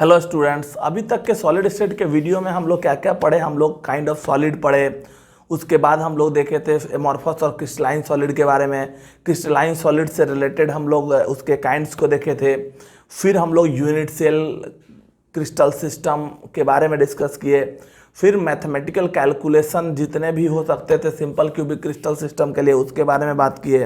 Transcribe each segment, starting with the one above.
Hello students, अभी तक के सॉलिड स्टेट के वीडियो में हम लोग क्या क्या पढ़े। हम लोग काइंड ऑफ सॉलिड पढ़े, उसके बाद हम लोग देखे थे एमॉर्फस और क्रिस्टलाइन सॉलिड के बारे में। क्रिस्टलाइन सॉलिड से रिलेटेड हम लोग उसके काइंड्स को देखे थे। फिर हम लोग यूनिट सेल क्रिस्टल सिस्टम के बारे में डिस्कस किए। फिर मैथमेटिकल कैलकुलेशन जितने भी हो सकते थे सिंपल क्यूबिक क्रिस्टल सिस्टम के लिए, उसके बारे में बात किए।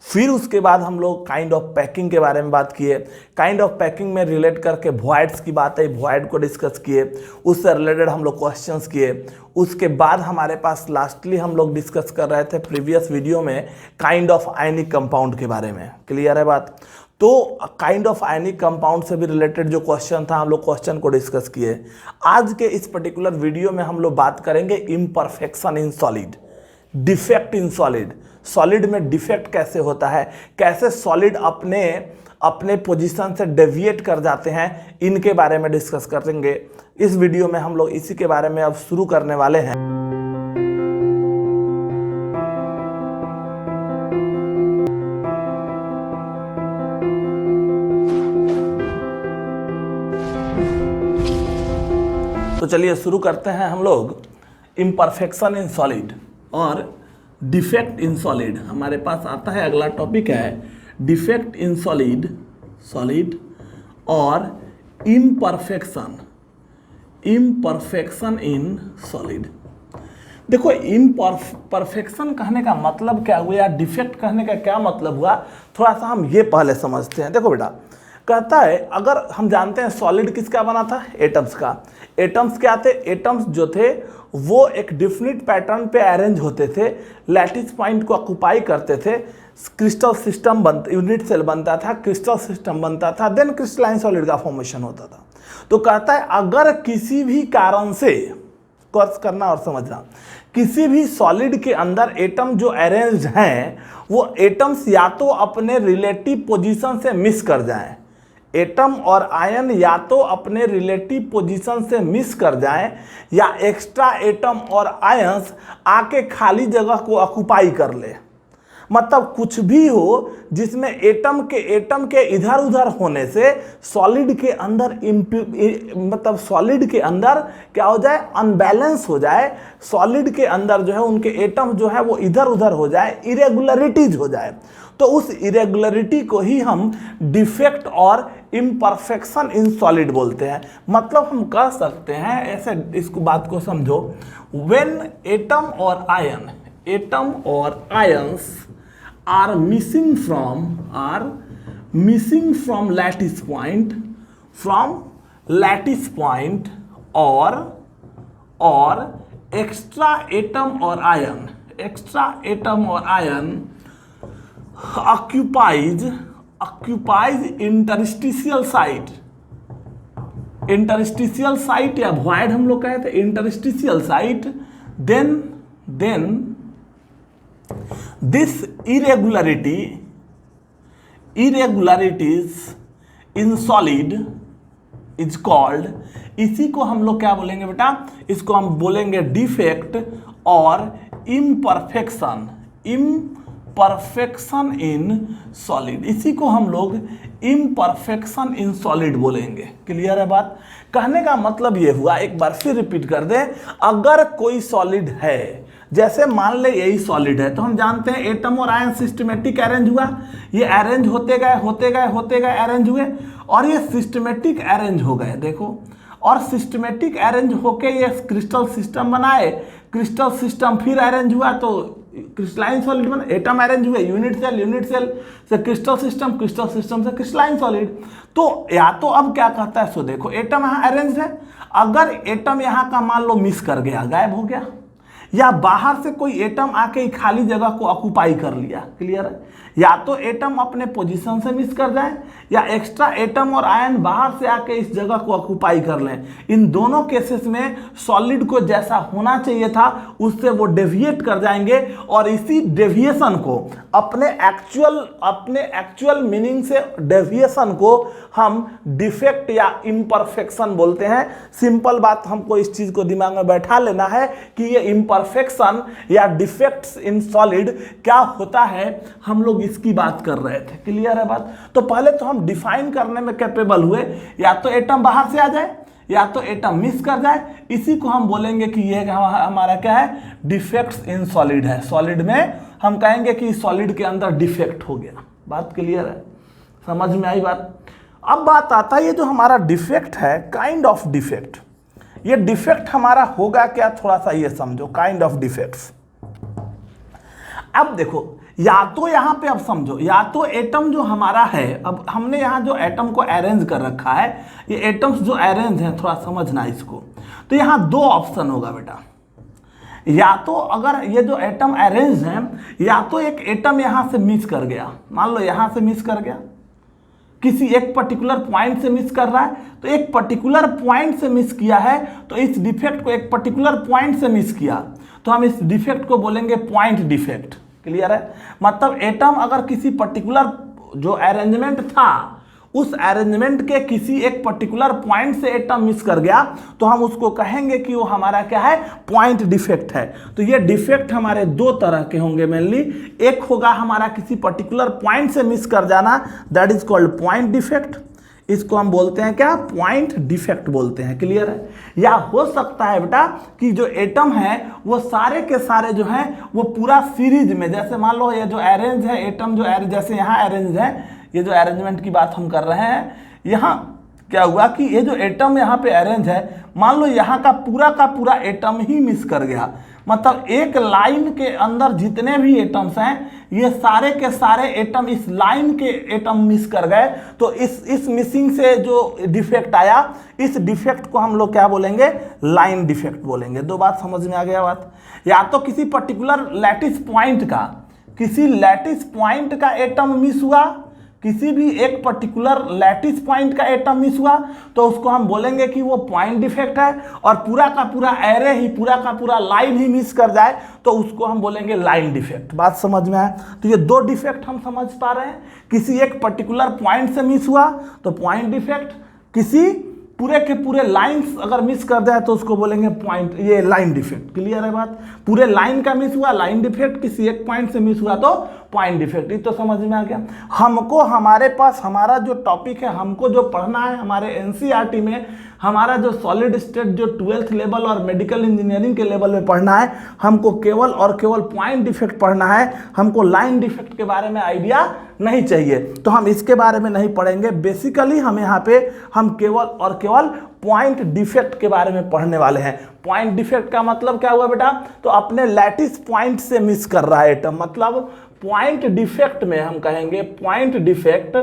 फिर उसके बाद हम लोग काइंड ऑफ पैकिंग के बारे में बात किए। काइंड ऑफ पैकिंग में रिलेट करके वॉइड्स की बात है, वॉइड को डिस्कस किए, उससे रिलेटेड हम लोग क्वेश्चंस किए। उसके बाद हमारे पास लास्टली हम लोग डिस्कस कर रहे थे प्रीवियस वीडियो में काइंड ऑफ आयनिक कंपाउंड के बारे में। क्लियर है बात? तो काइंड ऑफ आयनिक कंपाउंड से भी रिलेटेड जो क्वेश्चन था हम लोग क्वेश्चन को डिस्कस किए। आज के इस पर्टिकुलर वीडियो में हम लोग बात करेंगे imperfection in solid, defect in solid. Solid में डिफेक्ट कैसे होता है, कैसे सॉलिड अपने पोजीशन से डेविएट कर जाते हैं, इनके बारे में डिस्कस करेंगे। इस वीडियो में हम लोग इसी के बारे में अब शुरू करने वाले हैं। तो चलिए शुरू करते हैं हम लोग इम्परफेक्शन इन सॉलिड और डिफेक्ट इन सॉलिड। हमारे पास आता है अगला टॉपिक है डिफेक्ट इन सॉलिड, सॉलिड और इम्परफेक्शन, इम्परफेक्शन इन सॉलिड। देखो इम्परफेक्शन कहने का मतलब क्या हुआ या डिफेक्ट कहने का क्या मतलब हुआ, थोड़ा सा हम ये पहले समझते हैं। देखो बेटा, कहता है अगर हम जानते हैं सॉलिड किसका बना था, एटम्स का। एटम्स क्या थे? एटम्स जो थे वो एक डिफिनिट पैटर्न पे अरेंज होते थे, लैटिस पॉइंट को ऑक्युपाई करते थे, क्रिस्टल सिस्टम बनता, यूनिट सेल बनता था, क्रिस्टल सिस्टम बनता था, देन क्रिस्टलाइन सॉलिड का फॉर्मेशन होता था। तो कहता है अगर किसी भी कारण से, कोर्स करना और समझना, किसी भी सॉलिड के अंदर एटम जो अरेंज्ड हैं वो एटम्स या तो अपने रिलेटिव पोजीशन से मिस कर जाएं, एटम और आयन या तो अपने रिलेटिव पोजीशन से मिस कर जाएं या एक्स्ट्रा एटम और आयंस आके खाली जगह को ऑक्युपाई कर ले। मतलब कुछ भी हो जिसमें एटम के इधर उधर होने से सॉलिड के अंदर मतलब सॉलिड के अंदर क्या हो जाए, अनबैलेंस हो जाए। सॉलिड के अंदर जो है उनके एटम जो है वो इधर उधर हो जाए, इरेगुलरिटीज हो जाए। तो उस इरेगुलरिटी को ही हम डिफेक्ट और इम्परफेक्शन इन सॉलिड बोलते हैं। मतलब हम कह सकते हैं ऐसे, इसको बात को समझो, व्हेन एटम और आयन, एटम और ions are missing from lattice point, or extra atom or ion occupies interstitial site या void हम लोग कहते हैं, interstitial site, then this irregularities in solid is called, इसी को हम लोग क्या बोलेंगे बेटा, इसको हम बोलेंगे डिफेक्ट और इम्परफेक्शन इन सॉलिड। इसी को हम लोग इम्परफेक्शन इन सॉलिड बोलेंगे। क्लियर है बात? कहने का मतलब ये हुआ, एक बार फिर रिपीट कर दें, अगर कोई सॉलिड है, जैसे मान ले यही सॉलिड है, तो हम जानते हैं एटम और आयन सिस्टमेटिक अरेंज हुआ, ये अरेंज होते गए अरेंज हुए और ये सिस्टमेटिक अरेंज हो गए। देखो, और सिस्टमेटिक अरेंज होके ये क्रिस्टल सिस्टम बनाए, क्रिस्टल सिस्टम फिर अरेंज हुआ तो क्रिस्टलाइन सॉलिड बना, एटम अरेंज हुए, यूनिट सेल से क्रिस्टल सिस्टम से क्रिस्टलाइन सॉलिड। तो या तो अब क्या कहता है, सो देखो एटम यहाँ अरेंज है, अगर एटम यहाँ का मान लो मिस कर गया, गायब हो गया, या बाहर से कोई एटम आके खाली जगह को ऑक्युपाई कर लिया। क्लियर है? या तो एटम अपने पोजीशन से मिस कर जाए या एक्स्ट्रा एटम और आयन बाहर से आके इस जगह को ऑक्युपाई कर लें। इन दोनों केसेस में सॉलिड को जैसा होना चाहिए था उससे वो डेविएट कर जाएंगे और इसी डेविएशन को अपने एक्चुअल मीनिंग से डेविएशन को हम डिफेक्ट या इम्परफेक्शन बोलते हैं। सिंपल बात हमको इस चीज को दिमाग में बैठा लेना है कि ये इम्परफेक्शन या डिफेक्ट्स इन सॉलिड क्या होता है, हम लोग इसकी बात कर रहे थे। क्लियर है बात? तो पहले तो हम डिफाइन करने में कैपेबल हुए, या तो एटम बाहर से आ जाए या तो एटम मिस कर जाए, इसी को हम बोलेंगे कि ये हमारा क्या है, डिफेक्ट्स इन सॉलिड है। सॉलिड में हम कहेंगे कि सॉलिड के अंदर डिफेक्ट हो गया। बात क्लियर है? समझ में आई बात? अब बात आता है ये जो हमारा डिफेक्ट है, काइंड ऑफ डिफेक्ट, ये डिफेक्ट हमारा होगा क्या, थोड़ा सा ये समझो, काइंड ऑफ डिफेक्ट्स। अब देखो, या तो यहां पे अब समझो, या तो एटम जो हमारा है, अब हमने यहां जो एटम को अरेंज कर रखा है, ये एटम्स जो अरेंज हैं, थोड़ा समझना इसको, तो यहां दो ऑप्शन होगा बेटा। या तो अगर ये जो एटम अरेंज हैं, या तो एक एटम यहां से मिस कर गया, मान लो यहां से मिस कर गया, किसी एक पर्टिकुलर पॉइंट से मिस कर रहा है, तो एक पर्टिकुलर पॉइंट से मिस किया है, तो इस डिफेक्ट को एक पर्टिकुलर पॉइंट से मिस किया, तो हम इस डिफेक्ट को बोलेंगे पॉइंट डिफेक्ट। क्लियर है? मतलब एटम अगर किसी पर्टिकुलर जो अरेंजमेंट था, उस अरेंजमेंट के किसी एक पर्टिकुलर पॉइंट से एटम मिस कर गया, तो हम उसको कहेंगे कि वो हमारा क्या है, पॉइंट डिफेक्ट है। तो ये डिफेक्ट हमारे दो तरह के होंगे मेनली। एक होगा हमारा किसी पर्टिकुलर पॉइंट से मिस कर जाना, that is called point defect. इसको हम बोलते हैं क्या, पॉइंट डिफेक्ट बोलते हैं। क्लियर है? या हो सकता है बेटा कि जो एटम है वो सारे के सारे जो हैं वो पूरा सीरीज में, जैसे मान लो ये जो अरेंज है एटम, जो जैसे यहाँ अरेंज है, ये जो अरेंजमेंट की बात हम कर रहे हैं, यहाँ क्या हुआ कि ये जो एटम यहाँ पे अरेंज है, मान लो यहाँ का पूरा एटम ही मिस कर गया, मतलब एक लाइन के अंदर जितने भी एटम्स हैं, ये सारे के सारे एटम इस लाइन के एटम मिस कर गए, तो इस मिसिंग से जो डिफेक्ट आया, इस डिफेक्ट को हम लोग क्या बोलेंगे, लाइन डिफेक्ट बोलेंगे। दो बात समझ में आ गया बात? या तो किसी पर्टिकुलर लैटिस पॉइंट का, किसी लैटिस पॉइंट का एटम मिस हुआ, किसी भी एक पर्टिकुलर लैटिस पॉइंट का एटम मिस हुआ, तो उसको हम बोलेंगे कि वो पॉइंट डिफेक्ट है। और पूरा का पूरा एरे ही, पूरा का पूरा लाइन ही मिस कर जाए, तो उसको हम बोलेंगे लाइन डिफेक्ट। बात समझ में आए? तो ये दो डिफेक्ट हम समझ पा रहे हैं। किसी एक पर्टिकुलर पॉइंट से मिस हुआ तो पॉइंट डिफेक्ट, किसी पूरे के पूरे लाइंस अगर मिस कर जाए तो उसको बोलेंगे पॉइंट, ये लाइन डिफेक्ट। क्लियर है बात? पूरे लाइन का मिस हुआ लाइन डिफेक्ट, किसी एक पॉइंट से मिस हुआ तो पॉइंट डिफेक्ट। ये तो समझ में आ गया। हमको हमारे पास हमारा जो टॉपिक है, हमको जो पढ़ना है हमारे एनसीईआरटी में, हमारा जो सॉलिड स्टेट जो 12th लेवल और मेडिकल इंजीनियरिंग के लेवल में पढ़ना है, हमको केवल और केवल पॉइंट डिफेक्ट पढ़ना है। हमको लाइन डिफेक्ट के बारे में आइडिया नहीं चाहिए, तो हम इसके बारे में नहीं पढ़ेंगे। बेसिकली हम यहाँ पे हम केवल और केवल पॉइंट डिफेक्ट के बारे में पढ़ने वाले हैं। पॉइंट डिफेक्ट का मतलब क्या हुआ बेटा? तो अपने लैटिस पॉइंट से मिस कर रहा है एटम, मतलब पॉइंट डिफेक्ट में हम कहेंगे पॉइंट डिफेक्ट।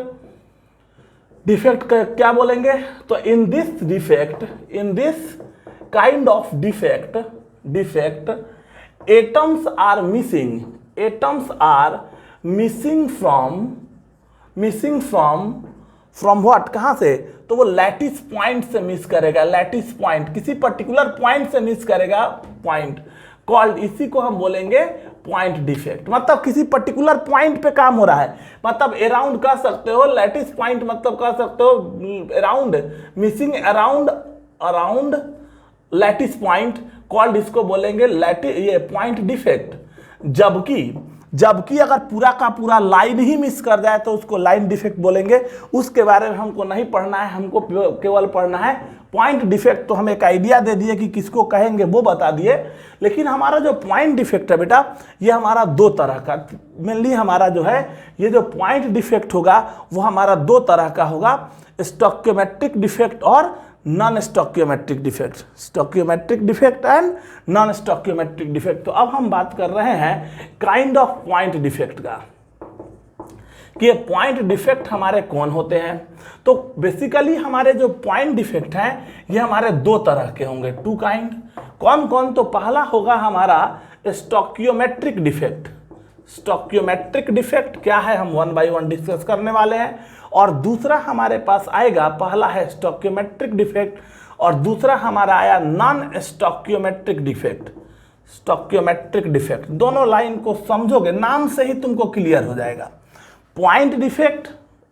डिफेक्ट क्या बोलेंगे? तो in this defect, in this kind of defect, atoms are missing, atoms are missing from what, कहां से? तो वो लैटिस पॉइंट से मिस करेगा, लैटिस पॉइंट, किसी पर्टिकुलर पॉइंट से मिस करेगा पॉइंट, कॉल्ड, इसी को हम बोलेंगे पॉइंट डिफेक्ट। मतलब किसी पर्टिकुलर पॉइंट पे काम हो रहा है, मतलब अराउंड कह सकते हो, लैटिस पॉइंट मतलब कह सकते हो around, missing around lattice point, called, इसको बोलेंगे ये पॉइंट डिफेक्ट। जबकि अगर पूरा का पूरा लाइन ही मिस कर जाए तो उसको लाइन डिफेक्ट बोलेंगे। उसके बारे में हमको नहीं पढ़ना है, हमको केवल पढ़ना है पॉइंट डिफेक्ट। तो हम एक आइडिया दे दिए कि किसको कहेंगे, वो बता दिए। लेकिन हमारा जो पॉइंट डिफेक्ट है बेटा, ये हमारा दो तरह का, मेनली हमारा जो है ये जो पॉइंट डिफेक्ट होगा वो हमारा दो तरह का होगा, स्टोइकियोमेट्रिक डिफेक्ट और non stoichiometric defect, stoichiometric defect and non stoichiometric defect. तो अब हम बात कर रहे हैं काइंड ऑफ पॉइंट डिफेक्ट का, कि ये पॉइंट डिफेक्ट हमारे कौन होते हैं। तो बेसिकली हमारे जो पॉइंट डिफेक्ट हैं ये हमारे दो तरह के होंगे, टू काइंड। कौन कौन? तो पहला होगा हमारा स्टोइकियोमेट्रिक डिफेक्ट। स्टोइकियोमेट्रिक डिफेक्ट क्या है हम वन बाय वन डिस्कस करने वाले हैं। और दूसरा हमारे पास आएगा, पहला है स्टोइकियोमेट्रिक डिफेक्ट और दूसरा हमारा आया non stoichiometric defect. Stoichiometric defect, दोनों लाइन को समझोगे, नाम से ही तुमको क्लियर हो जाएगा। पॉइंट डिफेक्ट,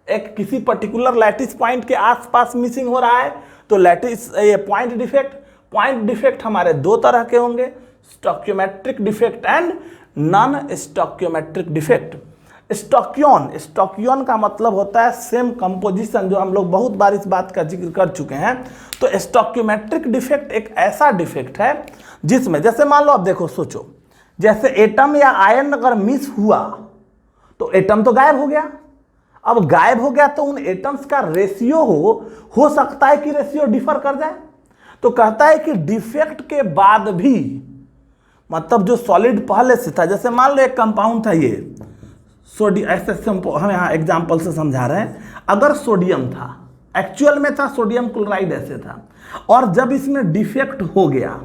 एक किसी पर्टिकुलर लैटिस पॉइंट के आसपास मिसिंग हो रहा है तो लैटिस ये पॉइंट डिफेक्ट। पॉइंट डिफेक्ट हमारे दो तरह के होंगे, stoichiometric defect and non stoichiometric defect. स्टॉकियोन, स्टॉकियोन का मतलब होता है सेम कंपोजिशन, जो हम लोग बहुत बार इस बात का जिक्र कर चुके हैं। तो स्टॉकियोमेट्रिक डिफेक्ट एक ऐसा डिफेक्ट है जिसमें, जैसे मान लो, अब देखो सोचो, जैसे एटम या आयन अगर मिस हुआ तो एटम तो गायब हो गया। अब गायब हो गया तो उन एटम्स का रेशियो हो सकता है कि रेशियो डिफर कर जाए। तो कहता है कि डिफेक्ट के बाद भी, मतलब जो सॉलिड पहले से था, जैसे मान लो एक कंपाउंड था ये सोडियम, ऐसे हम यहाँ एग्जाम्पल से समझा रहे हैं, अगर सोडियम था, एक्चुअल में था सोडियम क्लोराइड ऐसे था, और जब इसमें डिफेक्ट हो गया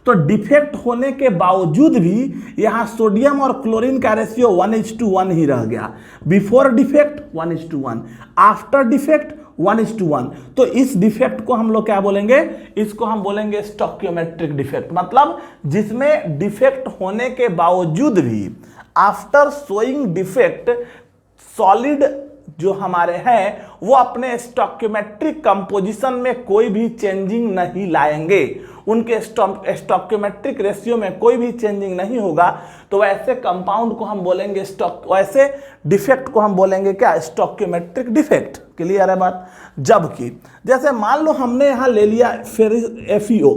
तो डिफेक्ट होने के बावजूद भी यहाँ सोडियम और क्लोरीन का रेशियो 1:1 ही रह गया। Before defect 1:1, after defect 1:1। तो इस डिफेक्ट को हम लोग क्या बोलेंगे, इसको हम बोलेंगे स्टॉकियोमेट्रिक डिफेक्ट। मतलब जिसमें डिफेक्ट होने के बावजूद भी, आफ्टर शोइंग डिफेक्ट, सॉलिड जो हमारे हैं वो अपने स्टॉकियोमेट्रिक कंपोजिशन में कोई भी चेंजिंग नहीं लाएंगे, उनके स्टॉकियोमेट्रिक रेशियो में कोई भी चेंजिंग नहीं होगा। तो वैसे कंपाउंड को हम बोलेंगे वैसे डिफेक्ट को हम बोलेंगे क्या, स्टॉकियोमेट्रिक डिफेक्ट। क्लियर है बात। जबकि जैसे मान लो हमने यहाँ ले लिया फेरिस FeO,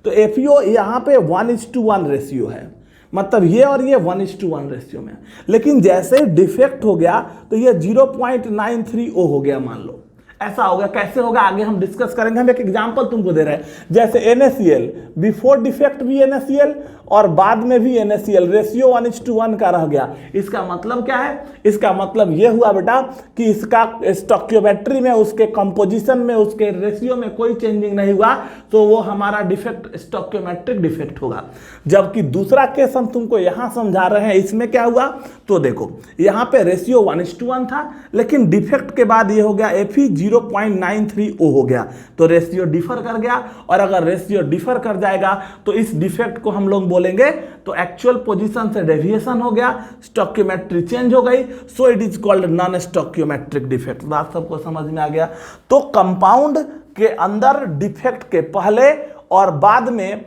तो FeO यहाँ पे 1:1 रेशियो है, मतलब ये और ये 1:1 रेशियो में। लेकिन जैसे ही डिफेक्ट हो गया तो ये 0.93O हो गया, मान लो ऐसा हो गया। कैसे होगा आगे हम डिस्कस करेंगे। हम एक एग्जांपल तुमको दे रहे हैं, जैसे NaCl, बिफोर डिफेक्ट भी NaCl और बाद में भी NaCl, रेशियो 1:1 का रह गया। इसका मतलब क्या है, इसका मतलब ये हुआ बेटा कि इसका स्टॉकियोमेट्री में, उसके कंपोजिशन में, उसके रेशियो में कोई चेंजिंग नहीं हुआ, तो वो हमारा डिफेक्ट स्टॉकियोमेट्रिक डिफेक्ट होगा। जबकि दूसरा केस हम तुमको यहां समझा रहे हैं, इसमें क्या हुआ, तो देखो यहां पे रेशियो 1:1 था, लेकिन डिफेक्ट के बाद ये हो गया Fe 0.93O हो गया, तो रेशियो डिफर कर गया। और अगर रेशियो डिफर कर जाएगा तो इस डिफेक्ट को हम लोग बोलेंगे, तो एक्चुअल पोजीशन से डेविएशन हो गया, स्टॉकियोमेट्री चेंज हो गई, so it is called non stoichiometric defect. बात सबको समझ में आ गया। तो कंपाउंड के अंदर डिफेक्ट के पहले और बाद में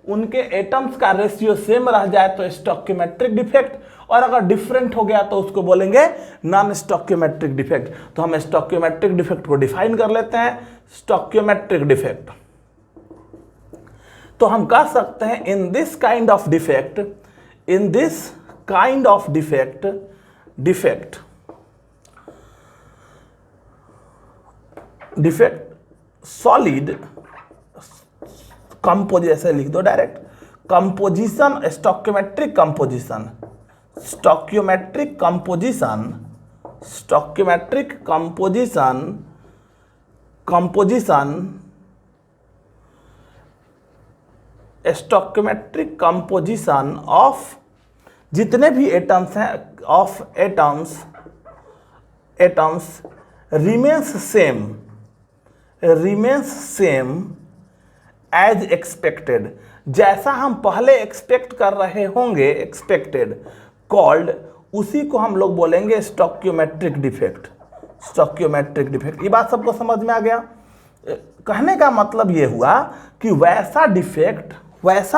उनके एटम्स का रेशियो सेम रह जाए तो स्टॉकियोमेट्रिक डिफेक्ट, और अगर डिफरेंट हो गया तो उसको बोलेंगे नॉन स्टॉकियोमेट्रिक डिफेक्ट। तो हम स्टॉकियोमेट्रिक डिफेक्ट को डिफाइन कर लेते हैं। स्टॉकियोमेट्रिक डिफेक्ट, तो हम कह सकते हैं in this kind of defect, solid composition, ऐसे लिख दो direct, composition, stoichiometric composition of जितने भी एटम्स हैं, of atoms remains same as expected, जैसा हम पहले एक्सपेक्ट कर रहे होंगे, एक्सपेक्टेड, कॉल्ड, उसी को हम लोग बोलेंगे स्टॉकियोमेट्रिक डिफेक्ट। ये बात सबको समझ में आ गया। कहने का मतलब ये हुआ कि वैसा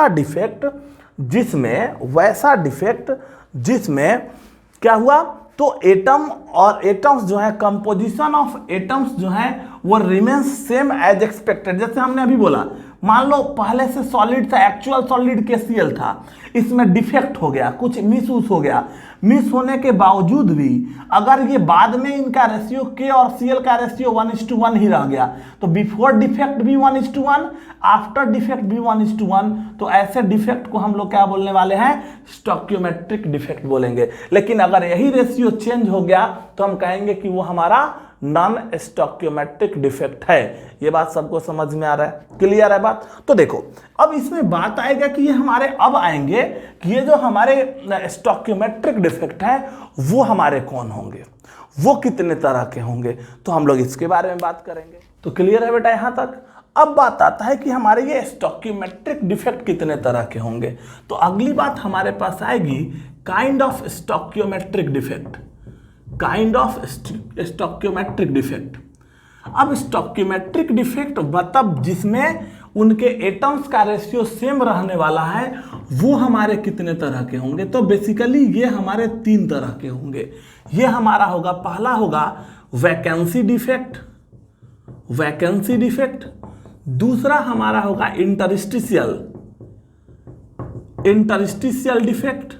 डिफेक्ट जिसमें क्या हुआ, तो एटम और एटम्स जो है, कंपोजिशन ऑफ एटम्स जो है वो रिमेन्स सेम एज एक्सपेक्टेड। जैसे हमने अभी बोला, मान लो पहले से सॉलिड था, एक्चुअल सॉलिड KCl था, इसमें डिफेक्ट हो गया, कुछ मिस हो गया। मिस होने के बावजूद भी अगर ये बाद में इनका रेशियो K और Cl का रेशियो 1:1 ही रह गया, तो बिफोर डिफेक्ट भी 1:1, आफ्टर डिफेक्ट भी 1:1, तो ऐसे डिफेक्ट को हम लोग क्या बोलने वाले हैं, स्टॉकियोमेट्रिक डिफेक्ट बोलेंगे। लेकिन अगर यही रेशियो चेंज हो गया तो हम कहेंगे कि वो हमारा नॉन स्टॉकियोमेट्रिक डिफेक्ट है। ये बात सबको समझ में आ रहा है, क्लियर है बात। तो देखो अब इसमें बात आएगा कि ये हमारे, अब आएंगे कि ये जो हमारे स्टॉकियोमेट्रिक डिफेक्ट है वो हमारे कौन होंगे, वो कितने तरह के होंगे, तो हम लोग इसके बारे में बात करेंगे। तो क्लियर है बेटा यहाँ तक। अब बात आता है कि हमारे ये स्टॉकियोमेट्रिक डिफेक्ट कितने तरह के होंगे। तो अगली बात हमारे पास आएगी काइंड ऑफ स्टॉकियोमेट्रिक डिफेक्ट। अब स्टोइकियोमेट्रिक डिफेक्ट मतलब जिसमें उनके एटम्स का रेशियो सेम रहने वाला है, वो हमारे कितने तरह के होंगे? तो बेसिकली ये हमारे 3 तरह के होंगे। ये हमारा होगा, पहला होगा वैकेंसी डिफेक्ट, वैकेंसी डिफेक्ट। दूसरा हमारा होगा इंटरस्टिशियल, इंटरस्टिशियल डिफेक्ट।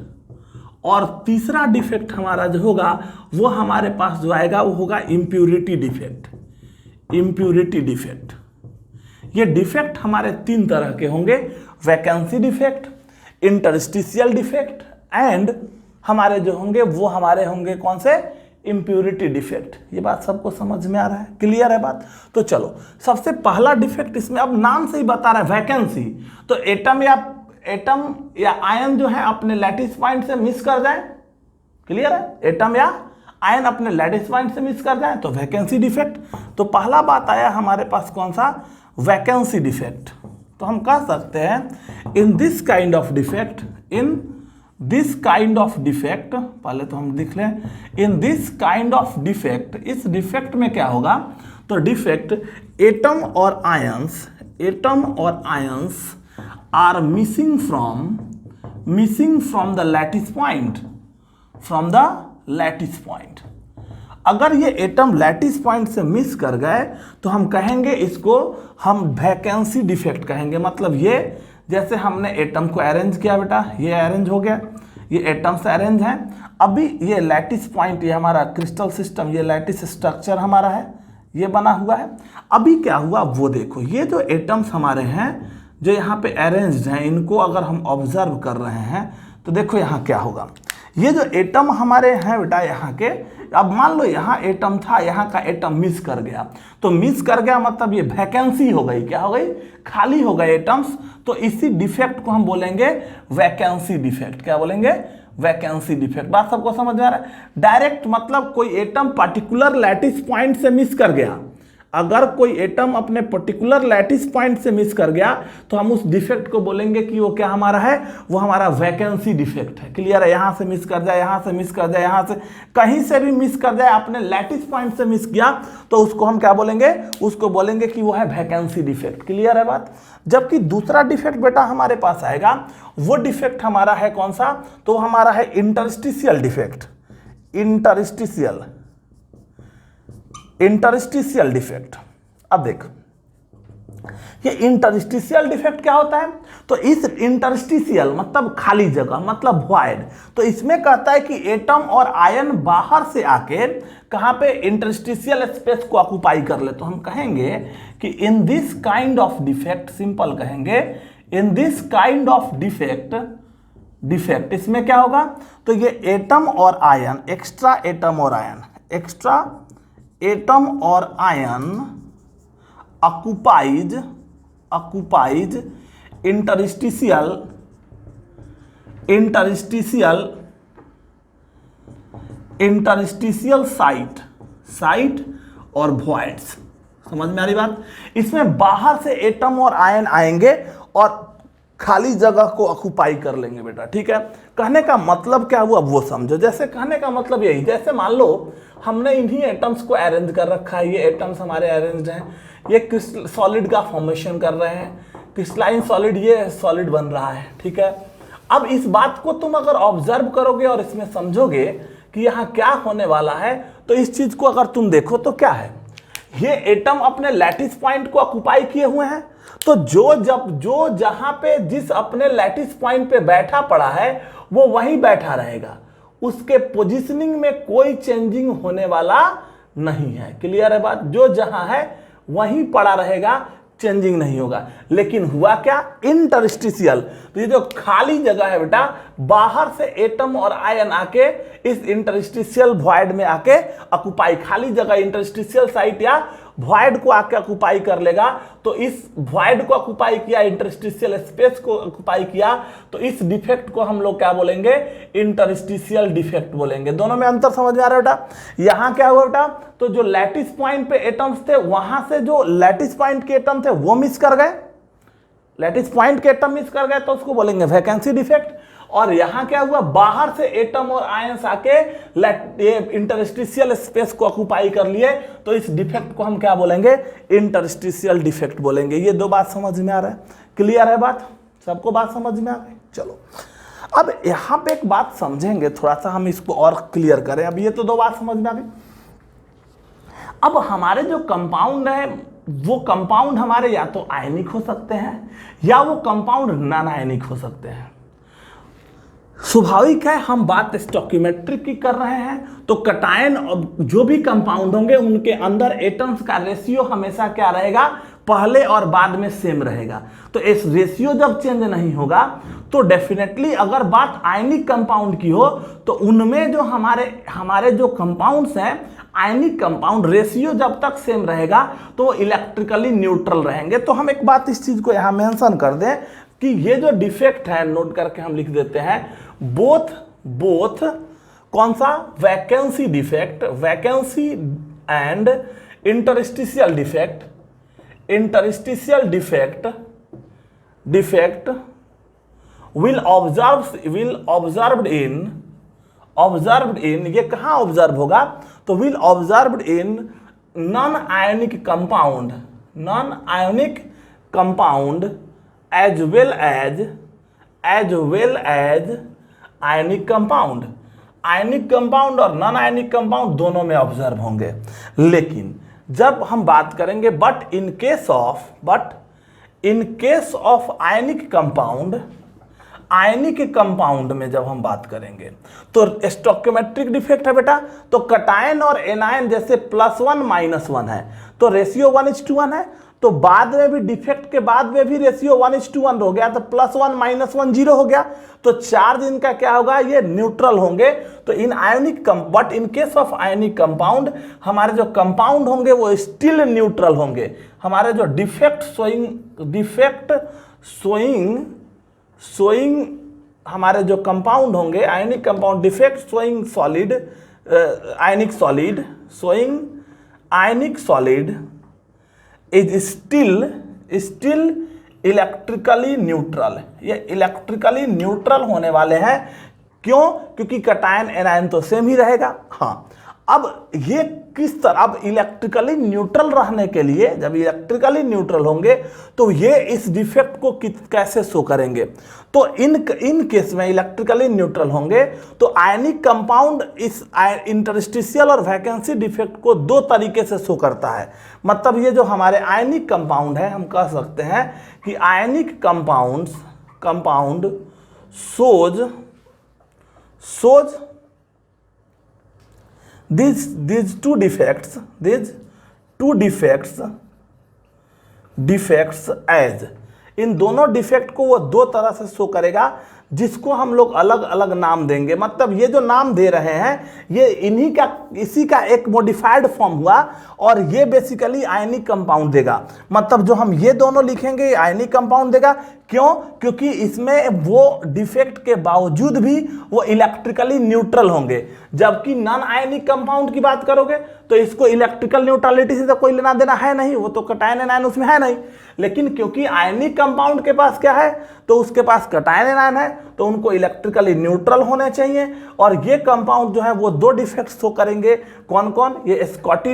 और तीसरा डिफेक्ट हमारा जो होगा वो हमारे पास जो आएगा वो होगा इम्प्यूरिटी डिफेक्ट, इम्प्यूरिटी डिफेक्ट। ये डिफेक्ट हमारे 3 तरह के होंगे, vacancy defect, interstitial defect and हमारे जो होंगे वो हमारे होंगे कौन से? Impurity defect. ये बात सबको समझ में आ रहा है? क्लियर है बात? तो चलो सबसे पहला डिफेक्ट इसमें, अब नाम से ही बता रहा है वैकेंसी, तो एटम या आयन जो है अपने लैटिस पॉइंट से मिस कर जाए। क्लियर है? एटम या आयन अपने लैटिस पॉइंट से मिस कर जाए तो वैकेंसी डिफेक्ट। तो पहला बात आया हमारे पास कौन सा? Vacancy defect. तो हम कह सकते हैं in this kind of defect, in this kind of defect, पहले तो हम लिख लें in this kind of defect, इस डिफेक्ट में क्या होगा? तो डिफेक्ट एटम और आयंस, एटम और ions are missing from the lattice point, from the lattice point. अगर ये एटम लैटिस पॉइंट से मिस कर गए तो हम कहेंगे इसको हम वैकेंसी डिफेक्ट कहेंगे। मतलब ये जैसे हमने एटम को अरेंज किया बेटा, ये अरेंज हो गया, ये एटम्स अरेंज हैं, अभी ये लैटिस पॉइंट, ये हमारा क्रिस्टल सिस्टम, ये लैटिस स्ट्रक्चर हमारा है, ये बना हुआ है। अभी क्या हुआ वो देखो, ये जो एटम्स हमारे हैं जो यहाँ पे अरेंज्ड हैं, इनको अगर हम ऑब्जर्व कर रहे हैं तो देखो यहाँ क्या होगा। ये जो एटम हमारे हैं बेटा यहाँ के, अब मान लो यहाँ एटम था, यहाँ का एटम मिस कर गया, तो मिस कर गया मतलब ये वैकेंसी हो गई, क्या हो गई? खाली हो गए एटम्स। तो इसी डिफेक्ट को हम बोलेंगे वैकेंसी डिफेक्ट। क्या बोलेंगे? Vacancy defect. बात सबको समझ में आ रहा है? डायरेक्ट मतलब कोई एटम पर्टिकुलर लैटिस पॉइंट से मिस कर गया, अगर कोई एटम अपने पर्टिकुलर लैटिस पॉइंट से मिस कर गया तो हम उस डिफेक्ट को बोलेंगे कि वो क्या हमारा है? वो हमारा वैकेंसी डिफेक्ट है। क्लियर है? यहाँ से मिस कर जाए, यहाँ से मिस कर जाए, यहाँ से कहीं से भी मिस कर जाए, अपने लैटिस पॉइंट से मिस किया तो उसको हम क्या बोलेंगे? उसको बोलेंगे कि वो है वैकेंसी डिफेक्ट। क्लियर है बात? जबकि दूसरा डिफेक्ट बेटा हमारे पास आएगा, वो डिफेक्ट हमारा है कौन सा? तो हमारा है interstitial defect, interstitial, interstitial defect. अब देख ये इंटरस्टिशियल डिफेक्ट क्या होता है? तो इस इंटरस्टिशियल मतलब खाली जगह, मतलब वॉइड। तो इसमें कहता है कि एटम और आयन बाहर से आके कहां पे? इंटरस्टिशियल स्पेस को ऑक्युपाई कर ले। तो हम कहेंगे कि in this kind of defect, simple कहेंगे in this kind of defect, defect इसमें क्या होगा? तो ये एटम और आयन, एक्स्ट्रा एटम और आयन, एक्स्ट्रा एटम और आयन occupies interstitial साइट और voids। समझ में आ रही बात? इसमें बाहर से एटम और आयन आएंगे और खाली जगह को ऑक्युपाई कर लेंगे बेटा। ठीक है? कहने का मतलब क्या हुआ वो समझो। जैसे कहने का मतलब यही, जैसे मान लो हमने इन्हीं एटम्स को अरेंज कर रखा है, ये एटम्स हमारे अरेंज्ड हैं, ये सॉलिड का फॉर्मेशन कर रहे हैं, क्रिस्टलाइन सॉलिड, ये सॉलिड बन रहा है। ठीक है? अब इस बात को तुम अगर ऑब्जर्व करोगे और इसमें समझोगे कि यहाँ क्या होने वाला है, तो इस चीज को अगर तुम देखो तो क्या है, ये एटम अपने लैटिस पॉइंट को ऑक्युपाई किए हुए हैं। तो जो जहां पे जिस अपने लैटिस पॉइंट पे बैठा पड़ा है वो वहीं बैठा रहेगा, उसके पोजीशनिंग में कोई चेंजिंग होने वाला नहीं है। क्लियर है बात? जो जहां है वहीं पड़ा रहेगा, चेंजिंग नहीं होगा। लेकिन हुआ क्या? इंटरस्टिशियल। तो ये जो खाली जगह है बेटा, बाहर से एटम और आयन आके इस इंटरस्टिशियल वॉइड में आके ऑक्युपाई, खाली जगह इंटरस्टिशियल साइट या वॉइड को आके ऑक्युपाई कर लेगा। तो इस वॉइड को ऑक्युपाई किया, इंटरस्टिशियल स्पेस को ऑक्युपाई किया, तो इस डिफेक्ट को हम लोग क्या बोलेंगे? इंटरस्टिशियल डिफेक्ट बोलेंगे। दोनों में अंतर समझ में आ रहा है बेटा? यहां क्या हुआ बेटा? तो जो लैटिस पॉइंट पे एटम्स थे, वहां से जो लैटिस पॉइंट के एटम थे वो मिस कर गए, लैटिस पॉइंट के एटम मिस कर गए, तो उसको बोलेंगे वैकेंसी डिफेक्ट। और यहां क्या हुआ, बाहर से एटम और आयंस आके इंटरस्टिशियल स्पेस को ऑक्युपाई कर लिए, तो इस डिफेक्ट को हम क्या बोलेंगे, इंटरस्टिशियल डिफेक्ट बोलेंगे। ये दो बात समझ में आ रहा है, क्लियर है बात, सबको बात समझ में आ गई। चलो अब यहां पे एक बात समझेंगे, थोड़ा सा हम इसको और क्लियर करें। अब ये तो दो बात समझ में आ गई। अब हमारे जो कंपाउंड है वो कंपाउंड हमारे या तो आयनिक हो सकते हैं या वो कंपाउंड नॉन आयनिक हो सकते हैं। स्वाभाविक है, हम बात स्टोइकियोमेट्रिक की कर रहे हैं, तो कटायन जो भी कंपाउंड होंगे उनके अंदर एटम्स का रेशियो हमेशा क्या रहेगा, पहले और बाद में सेम रहेगा। तो इस रेशियो जब चेंज नहीं होगा तो डेफिनेटली अगर बात आयनिक कंपाउंड की हो तो उनमें जो हमारे जो कंपाउंड्स हैं आयनिक कंपाउंड, रेशियो जब तक सेम रहेगा तो वो इलेक्ट्रिकली न्यूट्रल रहेंगे। तो हम एक बात इस चीज को यहाँ मेंशन कर दें कि ये जो डिफेक्ट है, नोट करके हम लिख देते हैं, बोथ कौन सा, vacancy defect, vacancy and interstitial defect, interstitial defect will observed in, ये कहाँ ऑब्जर्व होगा, तो will observed in non ionic compound as well as ionic compound। Ionic compound और नॉन आयनिक कंपाउंड दोनों में ऑब्जर्व होंगे। लेकिन जब हम बात करेंगे but in case of ionic compound, ionic compound में जब हम बात करेंगे तो स्टोइकियोमेट्रिक डिफेक्ट है बेटा, तो कटायन और एनायन जैसे +1 -1 है तो रेशियो 1:1 है, तो बाद में भी डिफेक्ट के बाद में भी रेशियो 1:1 हो गया, तो +1 -1 0 हो गया, तो चार्ज इनका क्या होगा, ये न्यूट्रल होंगे। तो in ionic but in case of ionic compound हमारे जो कंपाउंड होंगे वो स्टिल न्यूट्रल होंगे। हमारे जो डिफेक्ट शोइंग हमारे जो कंपाउंड होंगे ionic compound, defect showing solid, ionic solid is still electrically neutral. ये इलेक्ट्रिकली न्यूट्रल होने वाले हैं, क्यों, क्योंकि कटायन एनायन तो सेम ही रहेगा। हाँ, अब ये किस तरह, अब इलेक्ट्रिकली न्यूट्रल रहने के लिए, जब इलेक्ट्रिकली न्यूट्रल होंगे तो ये इस डिफेक्ट को कैसे शो करेंगे, तो इन केस में इलेक्ट्रिकली न्यूट्रल होंगे तो आयनिक कंपाउंड इस इंटरस्टिशियल और वैकेंसी डिफेक्ट को दो तरीके से शो करता है। मतलब ये जो हमारे आयनिक कंपाउंड है, हम कह सकते हैं कि ionic compound shows these two defects as, इन दोनों डिफेक्ट को वो दो तरह से शो करेगा जिसको हम लोग अलग अलग नाम देंगे। मतलब ये जो नाम दे रहे हैं ये इसी का एक मॉडिफाइड फॉर्म हुआ और ये बेसिकली आयनिक कंपाउंड देगा। मतलब जो हम ये दोनों लिखेंगे ये आयनिक कंपाउंड देगा, क्यों, क्योंकि इसमें वो डिफेक्ट के बावजूद भी वो इलेक्ट्रिकली न्यूट्रल होंगे। जबकि नॉन आयनिक कंपाउंड की बात करोगे तो इसको इलेक्ट्रिकल न्यूट्रलिटी से तो कोई लेना देना है नहीं, वो तो कटायन एनायन उसमें है नहीं। लेकिन क्योंकि आयनिक कंपाउंड के पास क्या है, तो उसके पास कटायन एनायन है, तो उनको इलेक्ट्रिकली न्यूट्रल होने चाहिए। और ये कंपाउंड जो है वो दो डिफेक्ट शो करेंगे, कौन कौन, ये स्कॉटी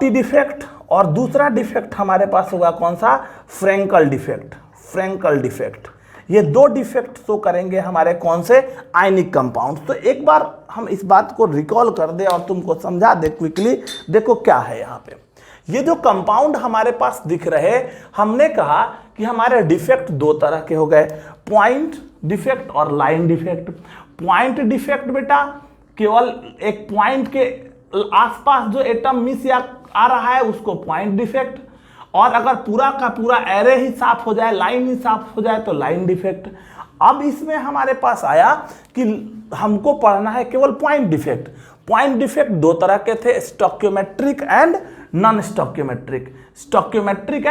डिफेक्ट और दूसरा डिफेक्ट हमारे पास होगा कौन सा, फ्रैंकल डिफेक्ट। ये दो डिफेक्ट शो करेंगे हमारे कौन से, आयनिक कंपाउंड। तो एक बार हम इस बात को रिकॉल कर दे और तुमको समझा दे क्विकली। देखो क्या है यहाँ पे, ये जो कंपाउंड हमारे पास दिख रहे, हमने कहा कि हमारे डिफेक्ट दो तरह के हो गए, पॉइंट डिफेक्ट और लाइन डिफेक्ट। पॉइंट डिफेक्ट बेटा केवल एक पॉइंट के आसपास जो एटम मिस या आ रहा है उसको पॉइंट डिफेक्ट, और अगर पूरा का पूरा एरे ही साफ हो जाए, लाइन ही साफ हो जाए तो लाइन डिफेक्ट। अब इसमें हमारे पास आया कि हमको पढ़ना है केवल पॉइंट डिफेक्ट। पॉइंट डिफेक्ट दो तरह के थे, stoichiometric and non stoichiometric. Stoichiometric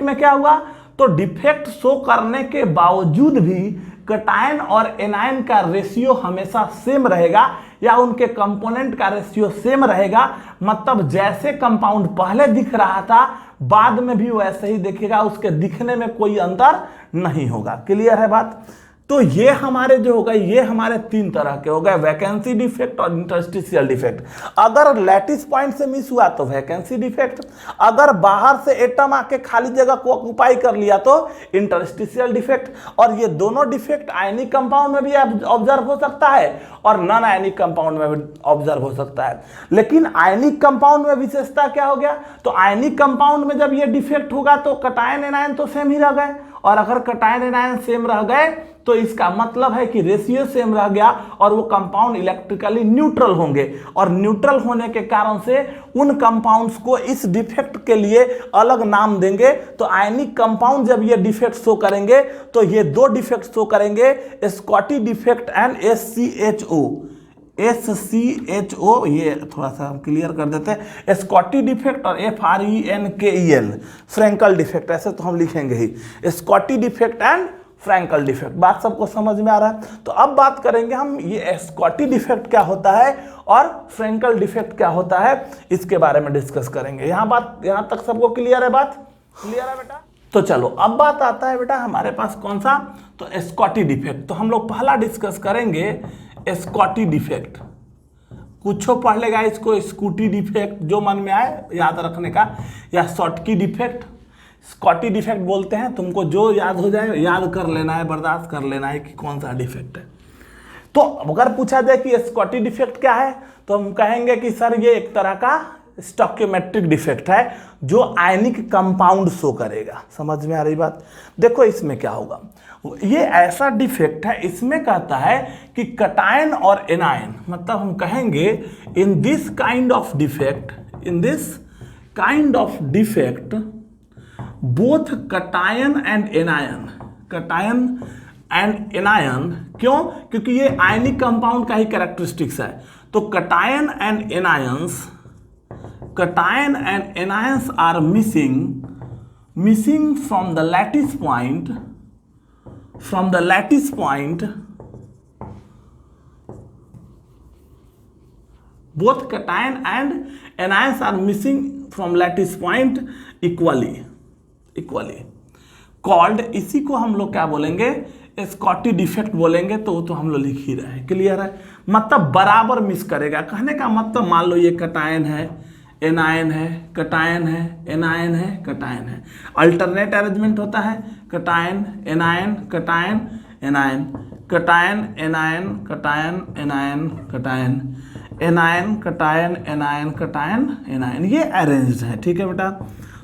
में क्या हुआ, तो डिफेक्ट शो करने के बावजूद भी कटायन और एनायन का रेशियो हमेशा सेम रहेगा। या उनके कंपोनेंट का रेशियो सेम रहेगा, मतलब जैसे कंपाउंड पहले दिख रहा था बाद में भी वैसे ही दिखेगा, उसके दिखने में कोई अंतर नहीं होगा। क्लियर है बात? तो ये हमारे जो हो गए, ये हमारे तीन तरह के हो गए, वैकेंसी डिफेक्ट और इंटरस्टिशियल डिफेक्ट। अगर लैटिस पॉइंट से मिस हुआ तो वैकेंसी डिफेक्ट, अगर बाहर से एटम आके खाली जगह को ऑक्युपाई कर लिया तो इंटरस्टिशियल डिफेक्ट। और ये दोनों डिफेक्ट आयनिक कंपाउंड में भी ऑब्जर्व हो सकता है और नॉन आयनिक कंपाउंड में भी ऑब्जर्व हो सकता है। लेकिन आयनिक कंपाउंड में विशेषता क्या हो गया, तो आयनिक कंपाउंड में जब ये डिफेक्ट होगा तो कटायन एनायन तो सेम ही रह गए, और अगर कटायन एनायन सेम रह गए तो इसका मतलब है कि रेशियो सेम रह गया और वो कंपाउंड इलेक्ट्रिकली न्यूट्रल होंगे, और न्यूट्रल होने के कारण से उन कंपाउंड्स को इस डिफेक्ट के लिए अलग नाम देंगे। तो आयनिक कंपाउंड जब ये डिफेक्ट शो करेंगे तो ये दो डिफेक्ट शो करेंगे, स्कॉटी डिफेक्ट एंड SCHO, ये थोड़ा सा हम क्लियर कर देते हैं, स्कॉटी डिफेक्ट और FRENKEL, फ्रैंकल डिफेक्ट, ऐसे तो हम लिखेंगे ही, Schottky defect and Frenkel defect. बात सबको समझ में आ रहा है? तो अब बात करेंगे हम ये स्कॉटी डिफेक्ट क्या होता है और फ्रैंकल डिफेक्ट क्या होता है, इसके बारे में डिस्कस करेंगे। यहाँ तक सबको क्लियर है? बात क्लियर है बेटा? तो चलो अब बात आता है बेटा हमारे पास कौन सा, तो स्कॉटी डिफेक्ट। तो हम लोग पहला डिस्कस करेंगे स्कॉटी डिफेक्ट। कुछ पढ़ लेगा इसको, स्कूटी डिफेक्ट, जो मन में आए याद रखने का, या शॉर्टकी डिफेक्ट, स्कॉटी डिफेक्ट बोलते हैं। तुमको जो याद हो जाए याद कर लेना है, बर्दाश्त कर लेना है कि कौन सा डिफेक्ट है। तो अगर पूछा जाए कि स्कॉटी डिफेक्ट क्या है तो हम कहेंगे कि सर ये एक तरह का स्टोकियोमेट्रिक डिफेक्ट है जो आयनिक कंपाउंड शो करेगा। समझ में आ रही बात? देखो इसमें क्या होगा, ये ऐसा डिफेक्ट है, इसमें कहता है कि कटायन और एनायन, मतलब हम कहेंगे in this kind of defect both cation and anion, क्यों? क्योंकि ये आयनिक कंपाउंड का ही कैरेक्टरिस्टिक्स है। तो cation and anions are missing from the lattice point, both cation and anions are missing from lattice point equally called, इसी को हम लोग क्या बोलेंगे, स्कॉटी डिफेक्ट बोलेंगे। तो हम लोग लिख ही रहे हैं। क्लियर है? मतलब बराबर मिस करेगा। कहने का मतलब मान लो ये कटायन है, एनायन है, कटायन है, एनायन है, कटायन है, अल्टरनेट अरेंजमेंट होता है, cation anion, cation anion, cation anion, cation anion, cation anion, cation anion, cation anion, ये अरेंज्ड है। ठीक है बेटा?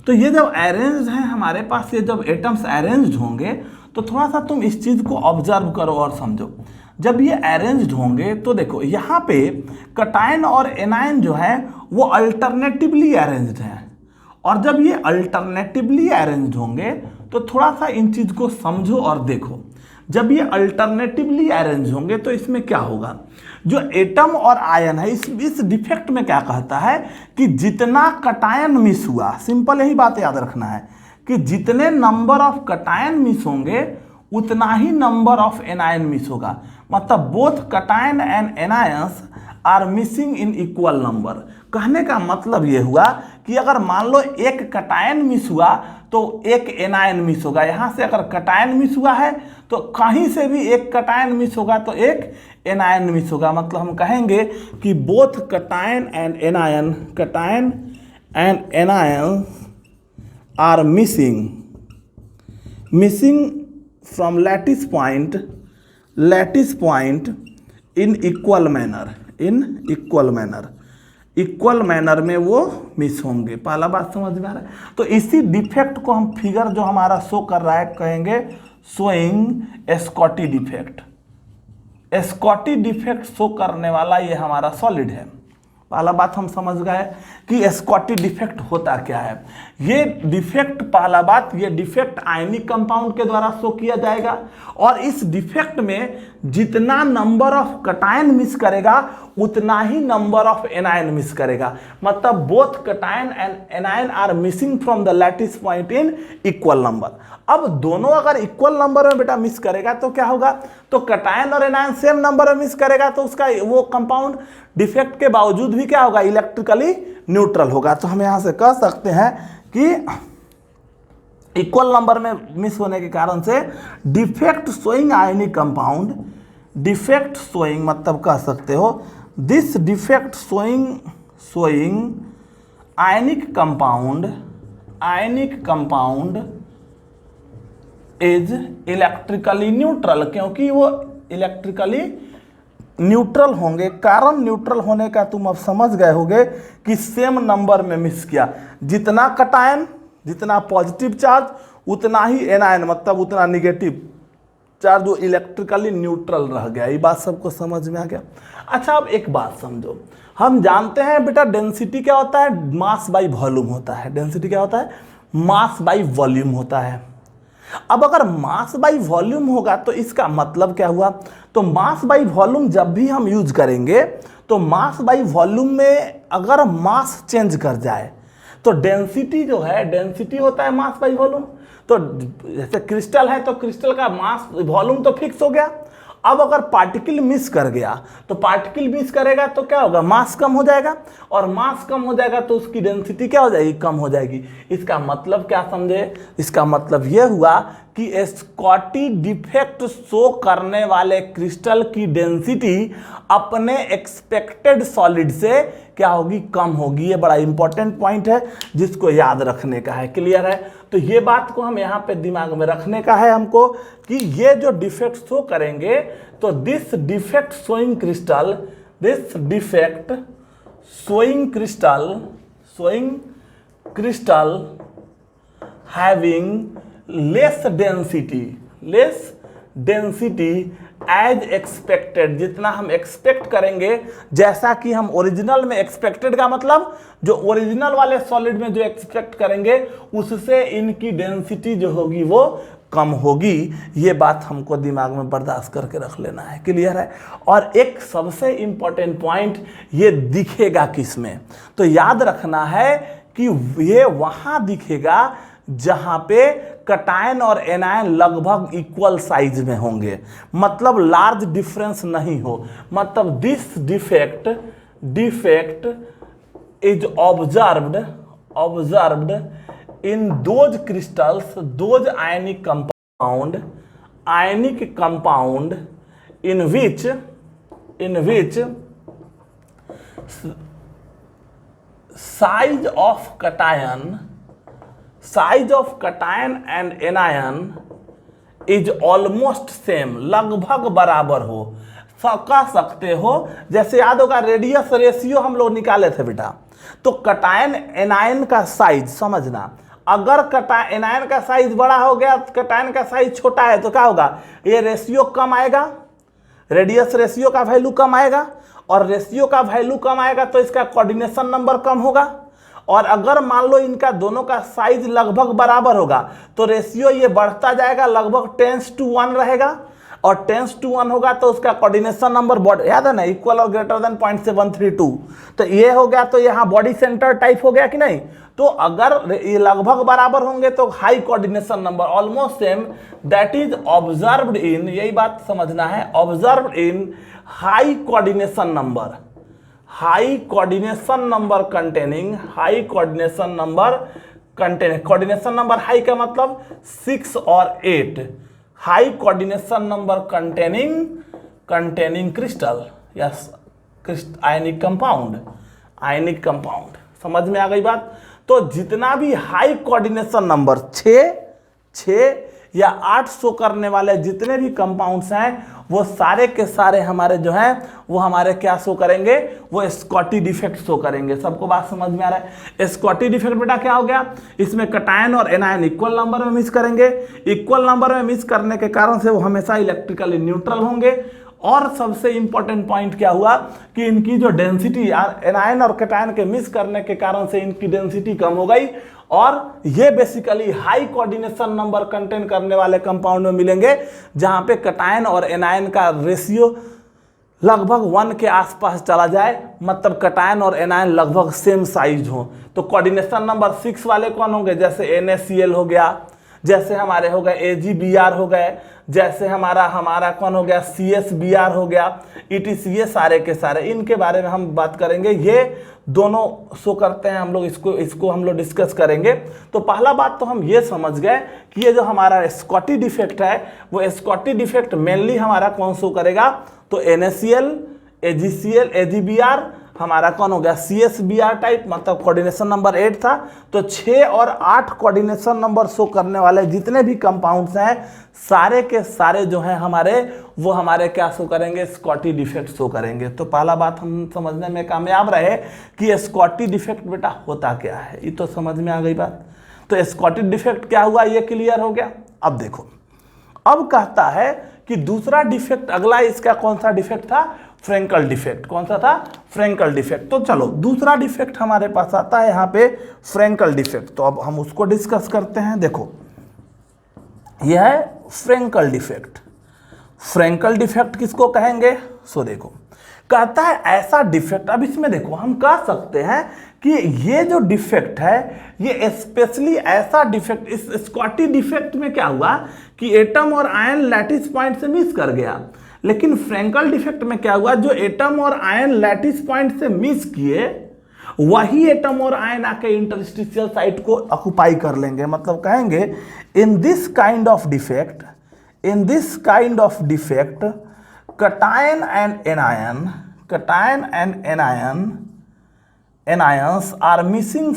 तो ये जब अरेंज्ड है हमारे पास, ये जब एटम्स अरेंज्ड होंगे तो थोड़ा सा तुम इस चीज़ को ऑब्जर्व करो और समझो। जब ये अरेंज्ड होंगे तो देखो यहाँ पे कटायन और एनायन जो है वो अल्टरनेटिवली अरेंज्ड हैं, और जब ये अल्टरनेटिवली अरेंज्ड होंगे तो थोड़ा सा इन चीज़ को समझो और देखो। जब ये अल्टरनेटिवली अरेंज होंगे तो इसमें क्या होगा, जो एटम और आयन है इस डिफेक्ट में क्या कहता है कि जितना कटायन मिस हुआ, सिंपल यही बात याद रखना है कि जितने नंबर ऑफ कटायन मिस होंगे उतना ही नंबर ऑफ एनायन मिस होगा। मतलब both cation and anions are missing in equal number. कहने का मतलब ये हुआ कि अगर मान लो एक कटायन मिस हुआ तो एक एनायन मिस होगा। यहाँ से अगर कटायन मिस हुआ है तो कहीं से भी एक कटायन मिस होगा तो एक एनायन मिस होगा। मतलब हम कहेंगे कि both cation and anion are missing from lattice point in equal manner में वो मिस होंगे। पहला बात समझ में आ रहा है? तो इसी डिफेक्ट को हम फिगर जो हमारा शो कर रहा है कहेंगे showing Schottky defect. Schottky defect show करने वाला ये हमारा सॉलिड है। पहला बात हम समझ गए कि स्कॉटी डिफेक्ट होता क्या है। ये डिफेक्ट, पहला बात, ये डिफेक्ट आयनिक कंपाउंड के द्वारा शो किया जाएगा, और इस डिफेक्ट में जितना नंबर ऑफ कटायन मिस करेगा उतना ही नंबर ऑफ एनायन मिस करेगा। मतलब both cation and anion are missing from the lattice point in equal number. अब दोनों अगर इक्वल नंबर में बेटा मिस करेगा तो क्या होगा, तो कटायन और एनायन सेम नंबर में मिस करेगा तो उसका वो कंपाउंड डिफेक्ट के बावजूद भी क्या होगा, इलेक्ट्रिकली न्यूट्रल होगा। तो हम यहां से कह सकते हैं कि इक्वल नंबर में मिस होने के कारण से defect showing ionic compound, defect showing मतलब कह सकते हो this defect showing ionic compound is electrically neutral, क्योंकि वो इलेक्ट्रिकली न्यूट्रल होंगे। कारण न्यूट्रल होने का तुम अब समझ गए होगे कि सेम नंबर में मिस किया, जितना कटायन जितना पॉजिटिव चार्ज उतना ही एनायन मतलब उतना निगेटिव चार्ज जो इलेक्ट्रिकली न्यूट्रल रह गया। ये बात सबको समझ में आ गया। अच्छा अब एक बात समझो, हम जानते हैं बेटा डेंसिटी क्या होता है, मास बाई वॉल्यूम होता है। डेंसिटी क्या होता है, मास बाई वॉल्यूम होता है। अब अगर मास बाई वॉल्यूम होगा तो इसका मतलब क्या हुआ, तो मास बाई वॉल्यूम जब भी हम यूज करेंगे तो मास बाई वॉल्यूम में अगर मास चेंज कर जाए तो डेंसिटी जो है, डेंसिटी होता है मास बाई वॉल्यूम। तो जैसे क्रिस्टल है तो क्रिस्टल का मास वॉल्यूम तो फिक्स हो गया। अब अगर पार्टिकल मिस कर गया तो पार्टिकल मिस करेगा तो क्या होगा, मास कम हो जाएगा, और मास कम हो जाएगा तो उसकी डेंसिटी क्या हो जाएगी, कम हो जाएगी। इसका मतलब क्या समझे, इसका मतलब यह हुआ कि स्कॉटी डिफेक्ट शो करने वाले क्रिस्टल की डेंसिटी अपने एक्सपेक्टेड सॉलिड से क्या होगी, कम होगी। ये बड़ा इंपॉर्टेंट पॉइंट है जिसको याद रखने का है। क्लियर है, तो ये बात को हम यहाँ पे दिमाग में रखने का है हमको कि ये जो डिफेक्ट शो करेंगे तो this defect showing crystal having less density as expected, जितना हम एक्सपेक्ट करेंगे, जैसा कि हम ओरिजिनल में एक्सपेक्टेड का मतलब जो ओरिजिनल वाले सॉलिड में जो एक्सपेक्ट करेंगे उससे इनकी डेंसिटी जो होगी वो कम होगी। ये बात हमको दिमाग में बर्दाश्त करके रख लेना है। क्लियर है, और एक सबसे इंपॉर्टेंट पॉइंट ये दिखेगा किसमें, तो याद रखना है कि ये वहां दिखेगा जहां पे कटायन और एनायन लगभग इक्वल साइज में होंगे, मतलब लार्ज डिफरेंस नहीं हो। मतलब this defect is observed in those crystals, those ionic compound in which size of cation and anion is almost same, लगभग बराबर हो। कह सकते हो जैसे याद होगा रेडियस रेशियो हम लोग निकाले थे बेटा, तो कटायन एनायन का साइज समझना, अगर एनायन का साइज बड़ा हो गया कटायन का साइज छोटा है तो क्या होगा, ये रेशियो कम आएगा, रेडियस रेशियो का वैल्यू कम आएगा, और रेशियो का वैल्यू कम आएगा तो इसका कोऑर्डिनेशन नंबर कम होगा। और अगर मान लो इनका दोनों का साइज लगभग बराबर होगा तो रेशियो ये बढ़ता जाएगा, लगभग 10:1 रहेगा, और 10:1 होगा तो उसका कोऑर्डिनेशन नंबर याद है ना, इक्वल और ग्रेटर देन 0.732। तो ये हो गया, तो यहाँ बॉडी सेंटर टाइप हो गया कि नहीं। तो अगर ये लगभग बराबर होंगे तो high coordination number, almost same, that is observed in, यही बात समझना है, observed in high coordination number, coordination number high का मतलब 6 और 8, high coordination number containing crystal या आयनिक कंपाउंड। समझ में आ गई बात। तो जितना भी हाई कोऑर्डिनेशन नंबर 6 या 8 शो करने वाले जितने भी कंपाउंड्स हैं वो सारे के सारे हमारे जो हैं वो हमारे क्या शो करेंगे, वो स्कॉटी डिफेक्ट शो करेंगे। सबको बात समझ में आ रहा है। स्कॉटी डिफेक्ट बेटा क्या हो गया, इसमें कटायन और एनायन इक्वल नंबर में मिस करेंगे, इक्वल नंबर में मिस करने के कारण से वो हमेशा इलेक्ट्रिकली न्यूट्रल होंगे, और सबसे इंपॉर्टेंट पॉइंट क्या हुआ कि इनकी जो डेंसिटी एनायन और कैटायन के मिस करने के कारण से इनकी डेंसिटी कम हो गई, और ये basically high coordination number contain करने वाले कंपाउंड में मिलेंगे, जहां पे कैटायन और एनायन का रेशियो लगभग 1 के आसपास चला जाए, मतलब कैटायन और एनायन लगभग सेम साइज हो। तो कोऑर्डिनेशन नंबर 6 वाले कौन होंगे, जैसे NaCl हो गया, जैसे हमारे हो गए AgBr हो गए, जैसे हमारा कौन हो गया CsBr हो गया, ETC, ये सारे के सारे, इनके बारे में हम बात करेंगे। ये दोनों शो करते हैं हम लोग, इसको हम लोग डिस्कस करेंगे। तो पहला बात तो हम ये समझ गए कि ये जो हमारा स्कॉटी डिफेक्ट है, वो स्कॉटी डिफेक्ट मेनली हमारा कौन शो करेगा, तो NaCl, AgCl, AgBr, हमारा कौन हो गया CsBr टाइप, मतलब कोऑर्डिनेशन नंबर 8 था। तो 6 और 8 कोऑर्डिनेशन नंबर शो करने वाले जितने भी कंपाउंड्स हैं, सारे के सारे जो हैं वो हमारे क्या शो करेंगे, स्कॉटी डिफेक्ट शो करेंगे। तो पहला बात हम समझने में कामयाब रहे कि स्कॉटी डिफेक्ट बेटा होता क्या है, ये तो समझ में आ गई बात। तो स्कॉटी डिफेक्ट क्या हुआ, ये क्लियर हो गया। अब देखो, अब कहता है कि दूसरा डिफेक्ट, अगला इसका कौन सा डिफेक्ट था, फ्रेंकल डिफेक्ट। कौन सा था, फ्रेंकल डिफेक्ट। तो चलो दूसरा डिफेक्ट हमारे पास आता है यहाँ पे, फ्रेंकल डिफेक्ट। तो अब हम उसको डिस्कस करते हैं। देखो यह है फ्रेंकल डिफेक्ट। फ्रेंकल डिफेक्ट किसको कहेंगे, सो देखो कहता है ऐसा डिफेक्ट, अब इसमें देखो हम कह सकते हैं कि ये जो डिफेक्ट है ये स्पेशली ऐसा डिफेक्ट, इस स्कॉटी डिफेक्ट में क्या हुआ कि एटम और आयन लैटिस पॉइंट से मिस कर गया। लेकिन फ्रेंकल डिफेक्ट में क्या हुआ, जो एटम और आयन लैटिस पॉइंट से मिस किए वही एटम और आयन आके इंटरस्टिशियल साइट को ऑक्युपाई कर लेंगे। मतलब कहेंगे in this kind of defect, cation and anions are missing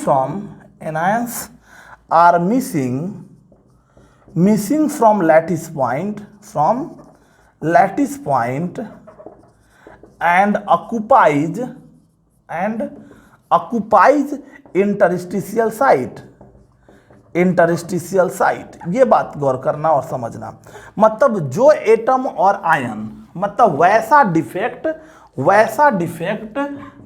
from lattice point, and occupies interstitial site। ये बात गौर करना और समझना। मतलब जो एटम और आयन, मतलब वैसा डिफेक्ट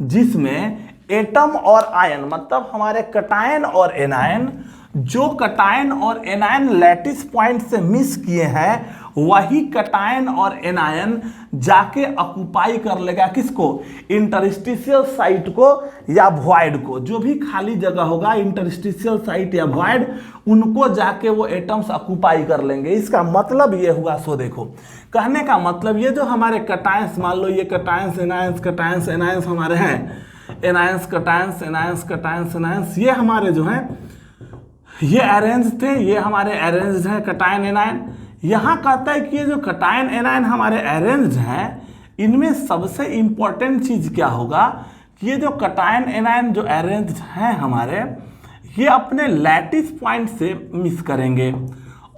जिसमें एटम और आयन, मतलब हमारे कैटायन और एनायन, जो कैटायन और एनायन लैटिस पॉइंट से मिस किए हैं वही कैटायन और एनायन जाके ऑक्युपाई कर लेगा किसको, इंटरस्टिशियल साइट को या वॉइड को। जो भी खाली जगह होगा इंटरस्टिशियल साइट या वॉइड, उनको जाके वो एटम्स ऑक्युपाई कर लेंगे। इसका मतलब ये हुआ, सो देखो कहने का मतलब ये जो हमारे कैटायंस, मान लो ये कैटायंस एनायंस हमारे हैं, एनायंस कैटायंस, ये हमारे जो हैं ये अरेंज थे, ये हमारे अरेंज्ड हैं कैटायन एनायन। यहाँ कहता है कि ये जो कैटायन एनायन हमारे अरेंज्ड हैं, इनमें सबसे इंपॉर्टेंट चीज क्या होगा कि ये जो कैटायन एनायन जो अरेंज्ड हैं हमारे, ये अपने लैटिस पॉइंट से मिस करेंगे,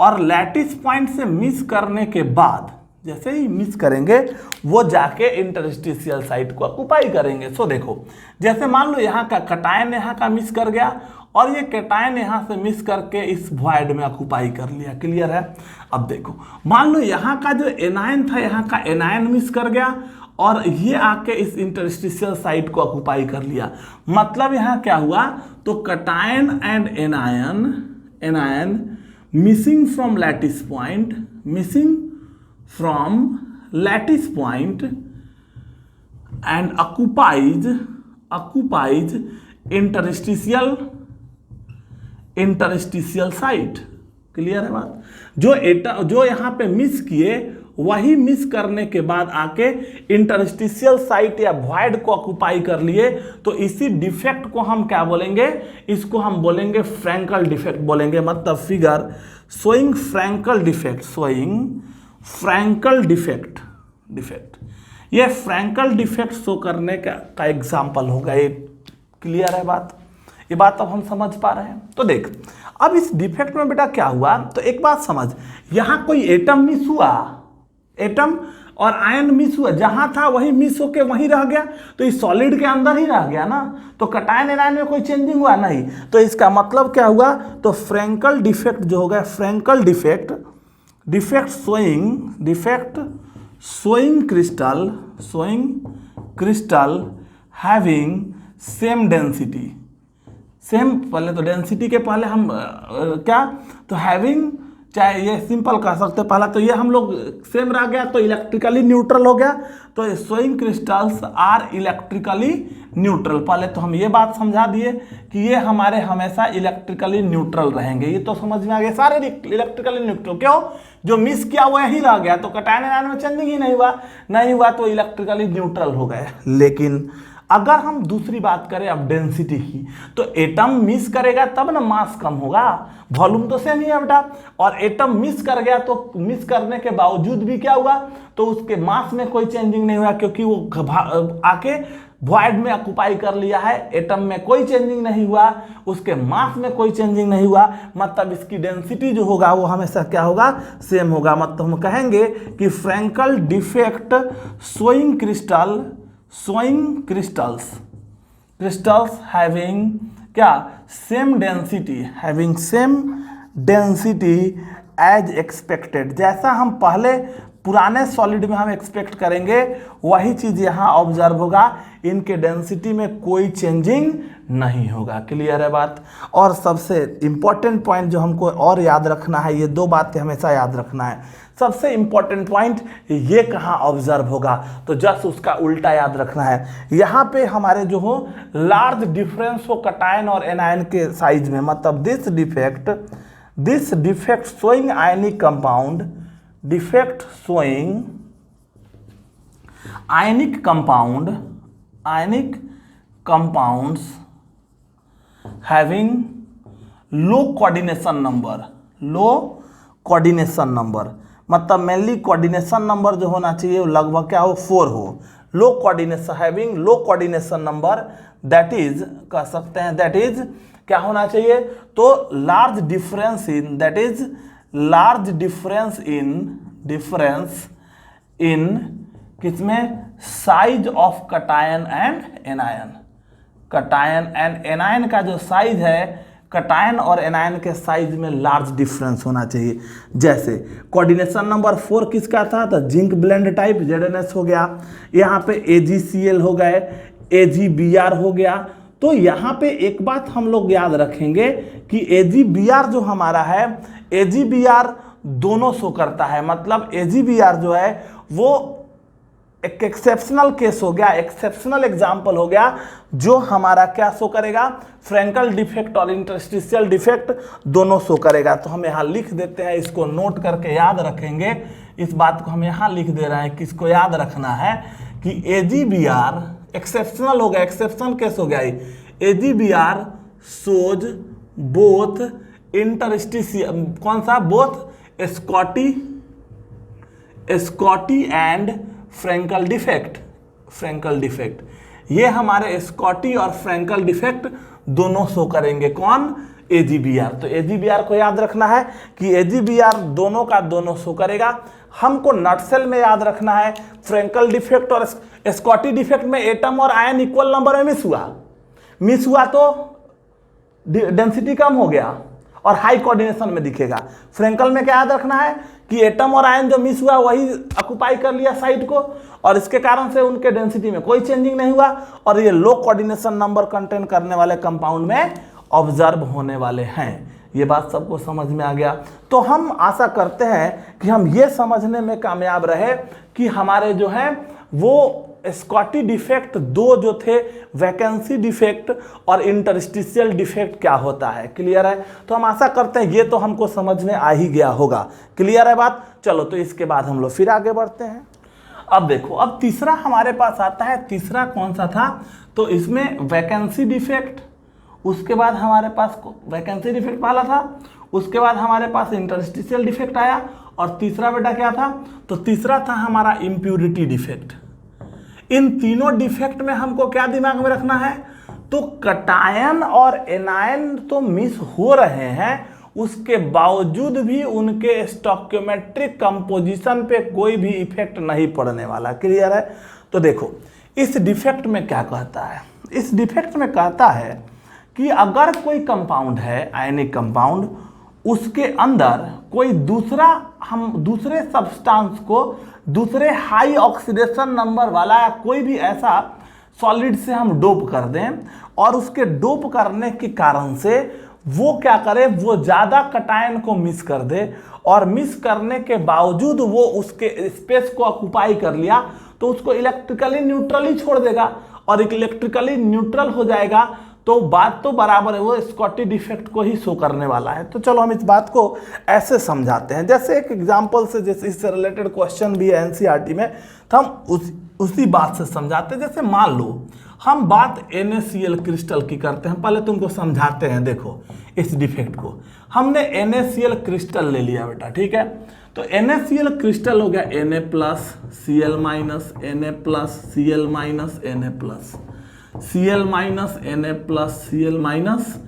और लैटिस पॉइंट से मिस करने के बाद जैसे ही मिस करेंगे वो जाके इंटरस्टिशियल साइट को ऑक्युपाई करेंगे। सो देखो जैसे मान लो यहाँ का कैटायन यहाँ का मिस कर गया और ये कैटायन यहाँ से मिस करके इस वॉइड में ऑक्युपाई कर लिया। क्लियर है। अब देखो मान लो यहाँ का जो एनायन था, यहाँ का एनायन मिस कर गया और ये आके इस इंटरस्टिशियल साइट को ऑक्युपाई कर लिया। मतलब यहाँ क्या हुआ, तो cation and anion missing from lattice point and occupies interstitial site. Clear है बात। जो यहाँ पे मिस किए वही मिस करने के बाद आके इंटरस्टिशियल साइट या वॉइड को ऑक्युपाई कर लिए। तो इसी डिफेक्ट को हम क्या बोलेंगे, इसको हम बोलेंगे फ्रैंकल डिफेक्ट बोलेंगे। मतलब फिगर शोइंग फ्रैंकल डिफेक्ट ये फ्रैंकल डिफेक्ट शो करने का एग्जाम्पल होगा। ये क्लियर है बात, ये बात अब हम समझ पा रहे हैं। तो देख अब इस डिफेक्ट में बेटा क्या हुआ, तो एक बात समझ, यहाँ कोई एटम मिस हुआ, एटम और आयन मिस हुआ, जहां था वही मिस होके वहीं रह गया, तो इस सॉलिड के अंदर ही रह गया ना। तो कैटायन एनायन में कोई चेंजिंग हुआ नहीं। तो इसका मतलब क्या हुआ, तो फ्रैंकल डिफेक्ट जो हो गया, Frenkel defect showing crystal having same density, same, पहले तो डेंसिटी के पहले हम क्या तो हैविंग, चाहे ये सिंपल कह सकते हैं, पहला तो ये हम लोग सेम रह गया तो इलेक्ट्रिकली न्यूट्रल हो गया, तो showing crystals are electrically neutral, पहले तो हम ये बात समझा दिए कि ये हमारे हमेशा इलेक्ट्रिकली न्यूट्रल रहेंगे, ये तो समझ में आ गया, सारे इलेक्ट्रिकली न्यूट्रल। क्यों? जो मिस किया वो यही रह गया, तो कटायन आयन में चेंजिंग ही नहीं हुआ तो इलेक्ट्रिकली न्यूट्रल हो गए। लेकिन अगर हम दूसरी बात करें अब डेंसिटी की, तो एटम मिस करेगा तब ना मास कम होगा, वॉल्यूम तो सेम ही है बेटा, और एटम मिस कर गया तो मिस करने के बावजूद भी क्या हुआ, तो उसके मास में कोई चेंजिंग नहीं हुआ, क्योंकि वो आके वॉइड में ऑक्युपाई कर लिया है, एटम में कोई चेंजिंग नहीं हुआ, उसके मास में कोई चेंजिंग नहीं हुआ, मतलब इसकी डेंसिटी जो होगा वो हमेशा क्या होगा, सेम होगा। मतलब हम कहेंगे कि Frenkel defect showing crystals having क्या सेम डेंसिटी एज एक्सपेक्टेड, जैसा हम पहले पुराने सॉलिड में हम एक्सपेक्ट करेंगे वही चीज यहाँ ऑब्जर्व होगा, इनके डेंसिटी में कोई चेंजिंग नहीं होगा। क्लियर है बात? और सबसे इंपॉर्टेंट पॉइंट जो हमको और याद रखना है, ये दो बातें हमेशा याद रखना है। सबसे इंपॉर्टेंट पॉइंट, ये कहाँ ऑब्जर्व होगा, तो जस्ट उसका उल्टा याद रखना है। यहाँ पे हमारे जो हो लार्ज डिफरेंस हो कटायन और एनायन के साइज में, मतलब this defect showing ionic compound, defect showing ionic compounds having low coordination number, मतलब मेनली कोऑर्डिनेशन नंबर जो होना चाहिए वो लगभग क्या हो, 4 हो। लो कोऑर्डिनेशन नंबर, दैट इज कह सकते हैं, दैट इज क्या होना चाहिए, तो लार्ज डिफरेंस इन किसमें, size of cation and anion. Cation and anion का जो साइज है, कटायन और एनायन के साइज में लार्ज डिफरेंस होना चाहिए। जैसे कोऑर्डिनेशन नंबर 4 किसका था, तो जिंक ब्लेंड टाइप ZnS हो गया, यहाँ पे AgCl हो गए, AgBr हो गया। तो यहाँ पे एक बात हम लोग याद रखेंगे कि AgBr जो हमारा है, AgBr दोनों शो करता है, मतलब AgBr जो है वो एक एक्सेप्शनल केस हो गया, एक्सेप्शनल एग्जाम्पल हो गया, जो हमारा क्या शो करेगा, फ्रैंकल डिफेक्ट और इंटरस्टिशियल डिफेक्ट दोनों शो करेगा। तो हम यहाँ लिख देते हैं, इसको नोट करके याद रखेंगे, इस बात को हम यहाँ लिख दे रहे हैं, किसको याद रखना है कि AgBr एक्सेप्शनल हो गया, एक्सेप्शनल केस हो गया, AgBr शोज बोथ इंटरस्टिशियल, कौन सा, both Schottky and Frenkel defect, ये हमारे स्कॉटी और फ्रैंकल डिफेक्ट दोनों शो करेंगे, कौन, AgBr। तो AgBr को याद रखना है कि AgBr दोनों का दोनों शो करेगा। हमको नटसेल में याद रखना है, फ्रैंकल डिफेक्ट और स्कॉटी डिफेक्ट में एटम और आयन इक्वल नंबर में मिस हुआ तो डेंसिटी कम हो गया और हाई कोऑर्डिनेशन में दिखेगा। फ्रैंकल में क्या याद रखना है कि एटम और आयन जो मिस हुआ वही ऑक्युपाई कर लिया साइड को, और इसके कारण से उनके डेंसिटी में कोई चेंजिंग नहीं हुआ, और ये लो कोऑर्डिनेशन नंबर कंटेन करने वाले कंपाउंड में ऑब्जर्व होने वाले हैं। ये बात सबको समझ में आ गया। तो हम आशा करते हैं कि हम ये समझने में कामयाब रहे कि हमारे जो है वो स्कॉटी डिफेक्ट दो जो थे, वैकेंसी डिफेक्ट और इंटरस्टिशियल डिफेक्ट क्या होता है। क्लियर है? तो हम आशा करते हैं ये तो हमको समझ में आ ही गया होगा। क्लियर है बात? चलो तो इसके बाद हम लोग फिर आगे बढ़ते हैं। अब देखो, अब तीसरा हमारे पास आता है। तीसरा कौन सा था? तो इसमें वैकेंसी डिफेक्ट, उसके बाद हमारे पास वैकेंसी डिफेक्ट वाला था, उसके बाद हमारे पास इंटरस्टिशियल डिफेक्ट आया, और तीसरा बेटा क्या था? तो तीसरा था हमारा इम्प्यूरिटी डिफेक्ट। इन तीनों डिफेक्ट में हमको क्या दिमाग में रखना है? तो कटायन और एनायन तो मिस हो रहे हैं, उसके बावजूद भी उनके स्टोइकियोमेट्रिक कंपोजिशन पे कोई भी इफेक्ट नहीं पड़ने वाला। क्लियर है? तो देखो इस डिफेक्ट में क्या कहता है? इस डिफेक्ट में कहता है कि अगर कोई कंपाउंड है, आयनिक कंपाउंड, उसके अंदर कोई दूसरा, हम दूसरे सब्सटेंस को दूसरे हाई ऑक्सीडेशन नंबर वाला या कोई भी ऐसा सॉलिड से हम डोप कर दें और उसके डोप करने के कारण से वो क्या करे, वो ज़्यादा कटायन को मिस कर दे और मिस करने के बावजूद वो उसके स्पेस को ऑक्युपाई कर लिया, तो उसको इलेक्ट्रिकली न्यूट्रल ही छोड़ देगा और इलेक्ट्रिकली न्यूट्रल हो जाएगा तो बात तो बराबर है, वो स्कॉटी डिफेक्ट को ही शो करने वाला है। तो चलो हम इस बात को ऐसे समझाते हैं, जैसे एक एग्जांपल से, जैसे इससे रिलेटेड क्वेश्चन भी है एनसीईआरटी में, तो हम उसी बात से समझाते हैं। जैसे मान लो हम बात NaCl क्रिस्टल की करते हैं, पहले तुमको समझाते हैं। देखो इस डिफेक्ट को हमने NaCl क्रिस्टल ले लिया बेटा, ठीक है। तो NaCl क्रिस्टल हो गया Na plus Cl minus, Na plus Cl minus, Na plus Cl minus, Na plus Cl minus,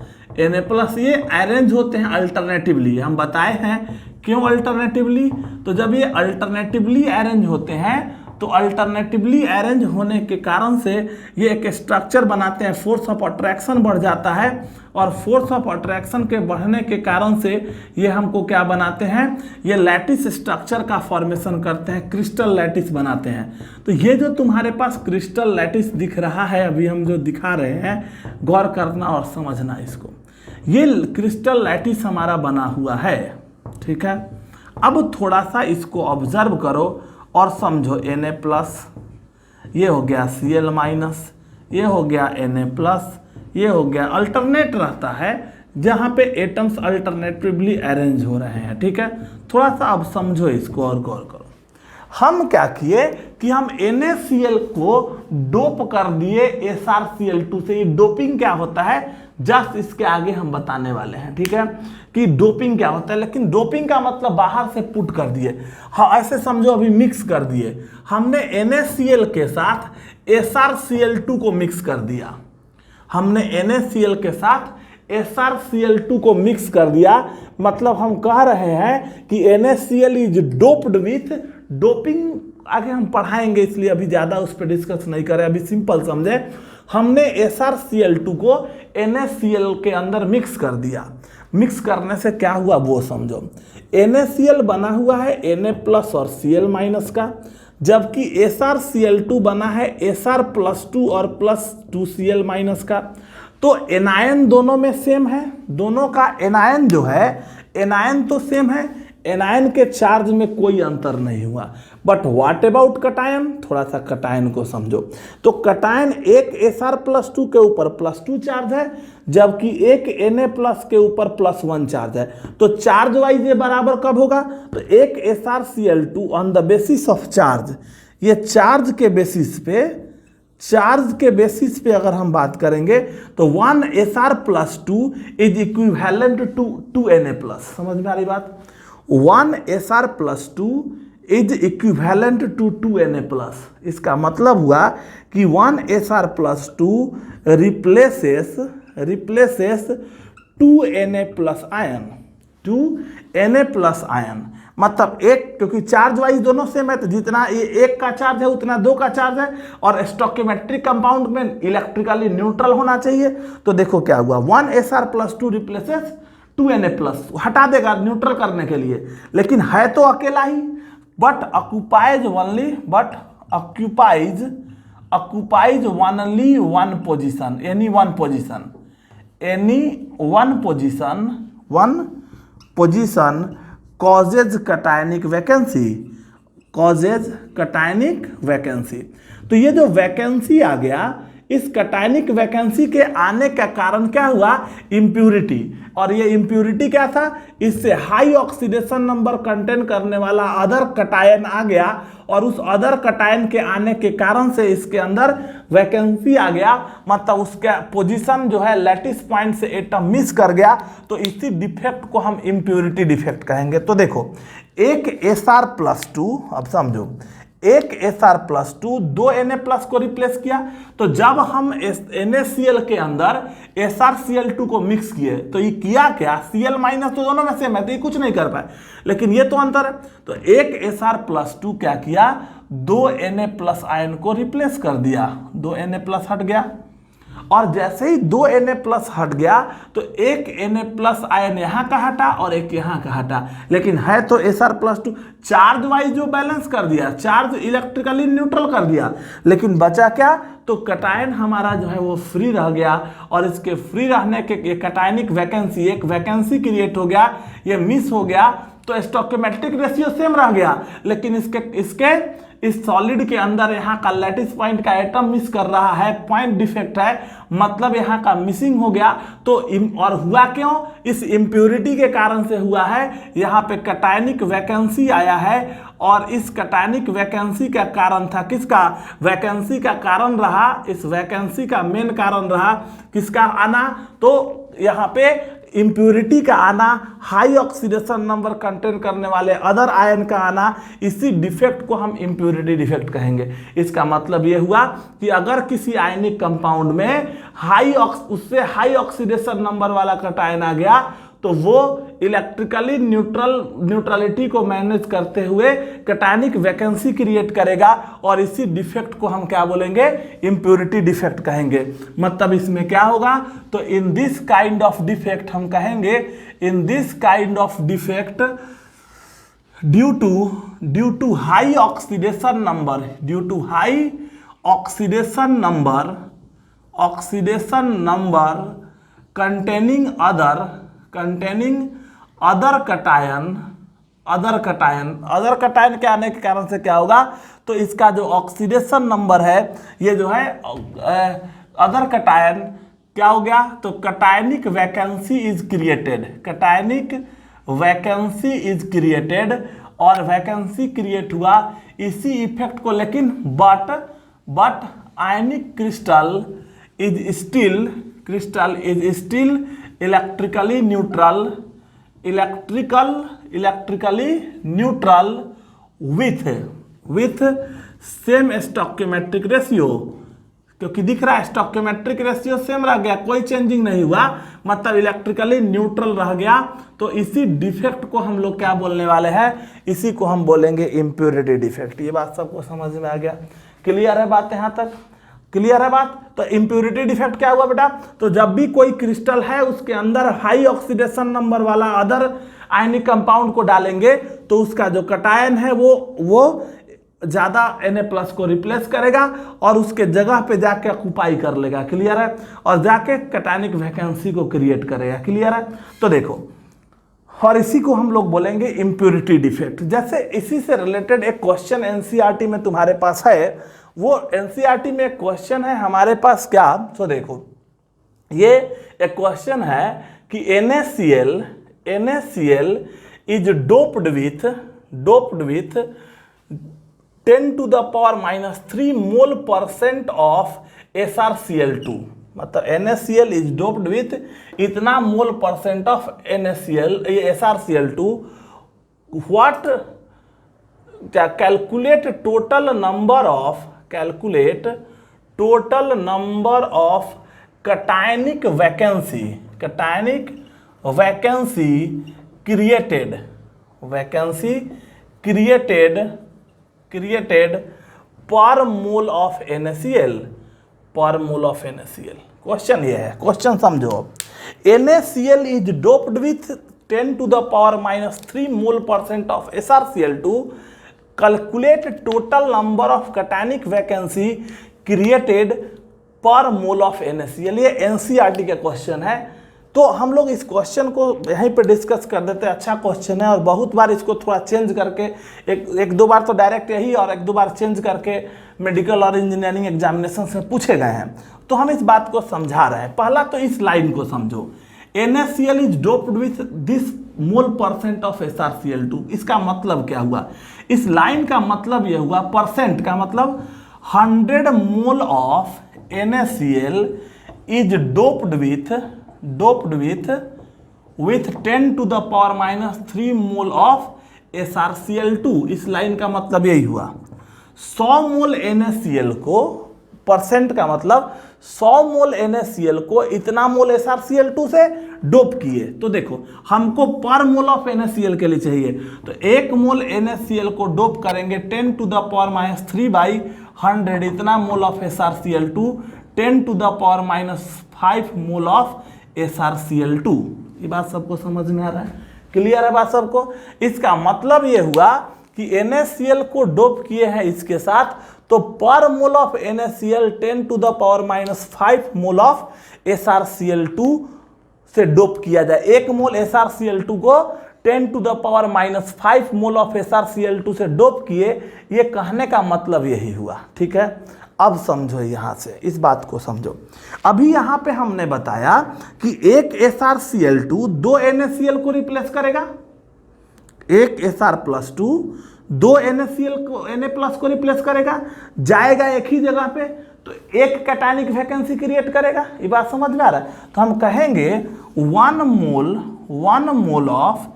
Na plus. ये अरेंज होते हैं अल्टरनेटिवली, हम बताए हैं क्यों अल्टरनेटिवली। तो जब ये अल्टरनेटिवली अरेंज होते हैं तो अल्टरनेटिवली अरेंज होने के कारण से ये एक स्ट्रक्चर बनाते हैं, फोर्स ऑफ अट्रैक्शन बढ़ जाता है और फोर्स ऑफ अट्रैक्शन के बढ़ने के कारण से ये हमको क्या बनाते हैं, ये लैटिस स्ट्रक्चर का फॉर्मेशन करते हैं, क्रिस्टल लैटिस बनाते हैं। तो ये जो तुम्हारे पास क्रिस्टल लैटिस दिख रहा है, अभी हम जो दिखा रहे हैं, गौर करना और समझना इसको। ये क्रिस्टल लैटिस हमारा बना हुआ है, ठीक है। अब थोड़ा सा इसको ऑब्जर्व करो और समझो। Na प्लस, ये हो गया Cl माइनस, ये हो गया Na प्लस, ये हो गया, अल्टरनेट रहता है जहाँ पे एटम्स अल्टरनेटिवली अरेंज हो रहे हैं, ठीक है। थोड़ा सा अब समझो इसको और गौर करो। हम क्या किए कि हम NaCl को डोप कर दिए SrCl2 से। ये डोपिंग क्या होता है जस्ट इसके आगे हम बताने वाले हैं, ठीक है, कि डोपिंग क्या होता है। लेकिन डोपिंग का मतलब बाहर से पुट कर दिए, हाँ ऐसे समझो, अभी मिक्स कर दिए। हमने NaCl के साथ SrCl2 को मिक्स कर दिया, हमने NaCl के साथ SrCl2 को मिक्स कर दिया। मतलब हम कह रहे हैं कि NaCl is doped with doping. आगे हम पढ़ाएंगे, इसलिए अभी ज़्यादा उस पर डिस्कस नहीं करें, अभी सिंपल समझे। हमने SrCl2 को NaCl के अंदर मिक्स कर दिया। मिक्स करने से क्या हुआ वो समझो। NaCl बना हुआ है Na प्लस और Cl माइनस का, जबकि SrCl2 बना है Sr प्लस 2 और प्लस 2Cl माइनस का। तो एनायन दोनों में सेम है, दोनों का एनायन जो है, एनायन तो सेम है, एनायन के चार्ज में कोई अंतर नहीं हुआ। बट व्हाट अबाउट कटायन, थोड़ा सा कटायन को समझो। तो कटायन एक Sr+2 के ऊपर +2 चार्ज है, जबकि एक Na प्लस के ऊपर +1 चार्ज है। तो चार्ज वाइज ये बराबर कब होगा, तो एक SrCl2 on the basis of charge, ये चार्ज के बेसिस पे अगर हम बात करेंगे तो 1 Sr+2 is equivalent to 2 Na+। समझ में आ रही बात। 1 Sr+2 is equivalent to 2 Na+। इसका मतलब हुआ कि 1 Sr+2 replaces 2 Na+ ion, 2 Na+ ion. मतलब एक, क्योंकि चार्ज वाइज दोनों सेम है, तो जितना ये एक का चार्ज है उतना दो का चार्ज है, और स्टोइकियोमेट्रिक कंपाउंड में इलेक्ट्रिकली न्यूट्रल होना चाहिए। तो देखो क्या हुआ, 1 Sr+2 रिप्लेसेस 2 Na+, हटा देगा न्यूट्रल करने के लिए, लेकिन है तो अकेला ही, but occupies only one position, any one position causes cationic vacancy. तो ये जो वैकेंसी आ गया, इस कटायनिक वैकेंसी के आने का कारण क्या हुआ, इम्प्यूरिटी। और ये इम्प्यूरिटी क्या था, इससे हाई ऑक्सीडेशन नंबर कंटेन करने वाला अदर कटायन आ गया, और उस अदर कटायन के आने के कारण से इसके अंदर वैकेंसी आ गया। मतलब उसका पोजीशन जो है लैटिस पॉइंट से एटम मिस कर गया, तो इसी डिफेक्ट को हम इम्प्यूरिटी डिफेक्ट कहेंगे। तो देखो एक Sr+2, अब समझो, एक Sr+2 2 Na+ को रिप्लेस किया। तो जब हम NaCl के अंदर SrCl2 को मिक्स किए, तो ये किया क्या, Cl माइनस तो दोनों में सेम है, तो ये कुछ नहीं कर पाए, लेकिन ये तो अंतर है। तो एक Sr+2 क्या किया, 2 Na+ आयन को रिप्लेस कर दिया, 2 Na+ हट गया। और जैसे ही 2 Na+ हट गया तो एक Na+ आयन यहाँ का हटा और एक यहाँ का हटा, लेकिन है तो Sr+2, चार्ज वाइज जो बैलेंस कर दिया, चार्ज इलेक्ट्रिकली न्यूट्रल कर दिया, लेकिन बचा क्या, तो कटायन हमारा जो है वो फ्री रह गया। और इसके फ्री रहने के ये कटायनिक वैकेंसी, एक वैकेंसी क्रिएट हो गया, ये मिस हो गया, तो स्टोइकोमेट्रिक रेशियो सेम रह गया, लेकिन इसके इस सॉलिड के अंदर यहाँ का लैटिस पॉइंट का एटम मिस कर रहा है, पॉइंट डिफेक्ट है, मतलब यहाँ का मिसिंग हो गया। तो और हुआ क्यों, इस इम्प्योरिटी के कारण से हुआ है, यहाँ पे कटायनिक वैकेंसी आया है, और इस कटायनिक वैकेंसी का कारण था किसका, वैकेंसी का कारण रहा, इस वैकेंसी का मेन कारण रहा किसका आना, तो यहाँ पे इम्प्योरिटी का आना, हाई ऑक्सीडेशन नंबर कंटेन करने वाले अदर आयन का आना, इसी डिफेक्ट को हम इम्प्योरिटी डिफेक्ट कहेंगे। इसका मतलब ये हुआ कि अगर किसी आयनिक कंपाउंड में उससे हाई ऑक्सीडेशन नंबर वाला कटायन आ गया तो वो इलेक्ट्रिकली न्यूट्रलिटी को मैनेज करते हुए कटायनिक वैकेंसी क्रिएट करेगा, और इसी डिफेक्ट को हम क्या बोलेंगे, इम्प्योरिटी डिफेक्ट कहेंगे। मतलब इसमें क्या होगा, तो in this kind of defect हम कहेंगे, in this kind of defect due to high oxidation number containing other cation के आने के कारण से क्या होगा, तो इसका जो ऑक्सीडेशन नंबर है, ये जो है अदर कटायन क्या हो गया, तो कटायनिक वैकेंसी इज क्रिएटेड, और वैकेंसी क्रिएट हुआ इसी इफेक्ट को, लेकिन but ionic crystal is still electrically neutral with same stoichiometric ratio, क्योंकि दिख रहा है स्टोइकोमेट्रिक रेशियो सेम रह गया, कोई चेंजिंग नहीं हुआ, मतलब इलेक्ट्रिकली न्यूट्रल रह गया। तो इसी डिफेक्ट को हम लोग क्या बोलने वाले हैं, इसी को हम बोलेंगे इम्प्योरिटी डिफेक्ट। ये बात सबको समझ में आ गया, क्लियर है बात, यहाँ तक क्लियर है बात। तो इम्प्योरिटी डिफेक्ट क्या हुआ बेटा, तो जब भी कोई क्रिस्टल है उसके अंदर हाई ऑक्सीडेशन नंबर वाला अदर आयनिक कंपाउंड को डालेंगे तो उसका जो कटायन है वो ज्यादा Na+ को रिप्लेस करेगा और उसके जगह पे जाके ऑक्युपाई कर लेगा, क्लियर है, और जाके कटायनिक वैकेंसी को क्रिएट करेगा, क्लियर है। तो देखो, और इसी को हम लोग बोलेंगे इम्प्योरिटी डिफेक्ट। जैसे इसी से रिलेटेड एक क्वेश्चन एनसीईआरटी में तुम्हारे पास है, वो एनसीईआरटी में एक क्वेश्चन है हमारे पास क्या, तो देखो ये एक क्वेश्चन है कि NaCl इज डोप्ड विथ 10⁻³ मोल% ऑफ SrCl2, मतलब NaCl इज डोप्ड विथ इतना मोल% of SrCl2। What, calculate total number of cationic vacancy created per mole of NaCl। Question ये है, क्वेश्चन समझो अब। NaCl इज डोप्ड विथ 10⁻³ मोल% of SrCl2, calculate total number of cationic vacancy created per mole of NaCl। ये NCERT का question है, तो हम लोग इस क्वेश्चन को यहीं पे डिस्कस कर देते हैं। अच्छा क्वेश्चन है और बहुत बार इसको थोड़ा चेंज करके एक दो बार तो डायरेक्ट यही और एक दो बार चेंज करके मेडिकल और इंजीनियरिंग एग्जामिनेशन में पूछे गए हैं, तो हम इस बात को समझा रहे हैं। पहला तो इस लाइन को समझो, NaCl is doped with this mole% of SrCl2। इसका मतलब क्या हुआ, इस लाइन का मतलब यह हुआ, परसेंट का मतलब 100 mole of NaCl is doped with 10⁻³ मोल ऑफ SrCl2। इस लाइन का मतलब यही हुआ, 100 मोल NaCl को, परसेंट का मतलब 100 मोल NaCl को इतना मोल SrCl2 से डोप किए। तो देखो हमको पर मोल ऑफ NaCl के लिए चाहिए, तो 1 मोल NaCl को डोप करेंगे 10⁻³ / 100 इतना मोल of SrCl2 10 to the power -5 mole of SrCl2। ये बात सबको समझ में आ रहा है? क्लियर है बात सबको? इसका मतलब ये हुआ कि NaCl को डोप किए हैं इसके साथ, तो पर mole of NaCl 10 to the power -5 mole of SrCl2 से डोप किया जाए। 1 मोल SrCl2 को 10 to the power -5 mole of SrCl2 से डोप किए। ये कहने का मतलब यही हुआ। ठीक है, अब समझो, यहां से इस बात को समझो। अभी यहां पे हमने बताया कि एक SrCl2 2 NaCl को रिप्लेस करेगा, एक Sr+2 2 NaCl को Na+ को रिप्लेस करेगा, जाएगा एक ही जगह पे, तो एक कैटायनिक वैकेंसी क्रिएट करेगा। ये बात समझ में आ रहा है? तो हम कहेंगे 1 मोल ऑफ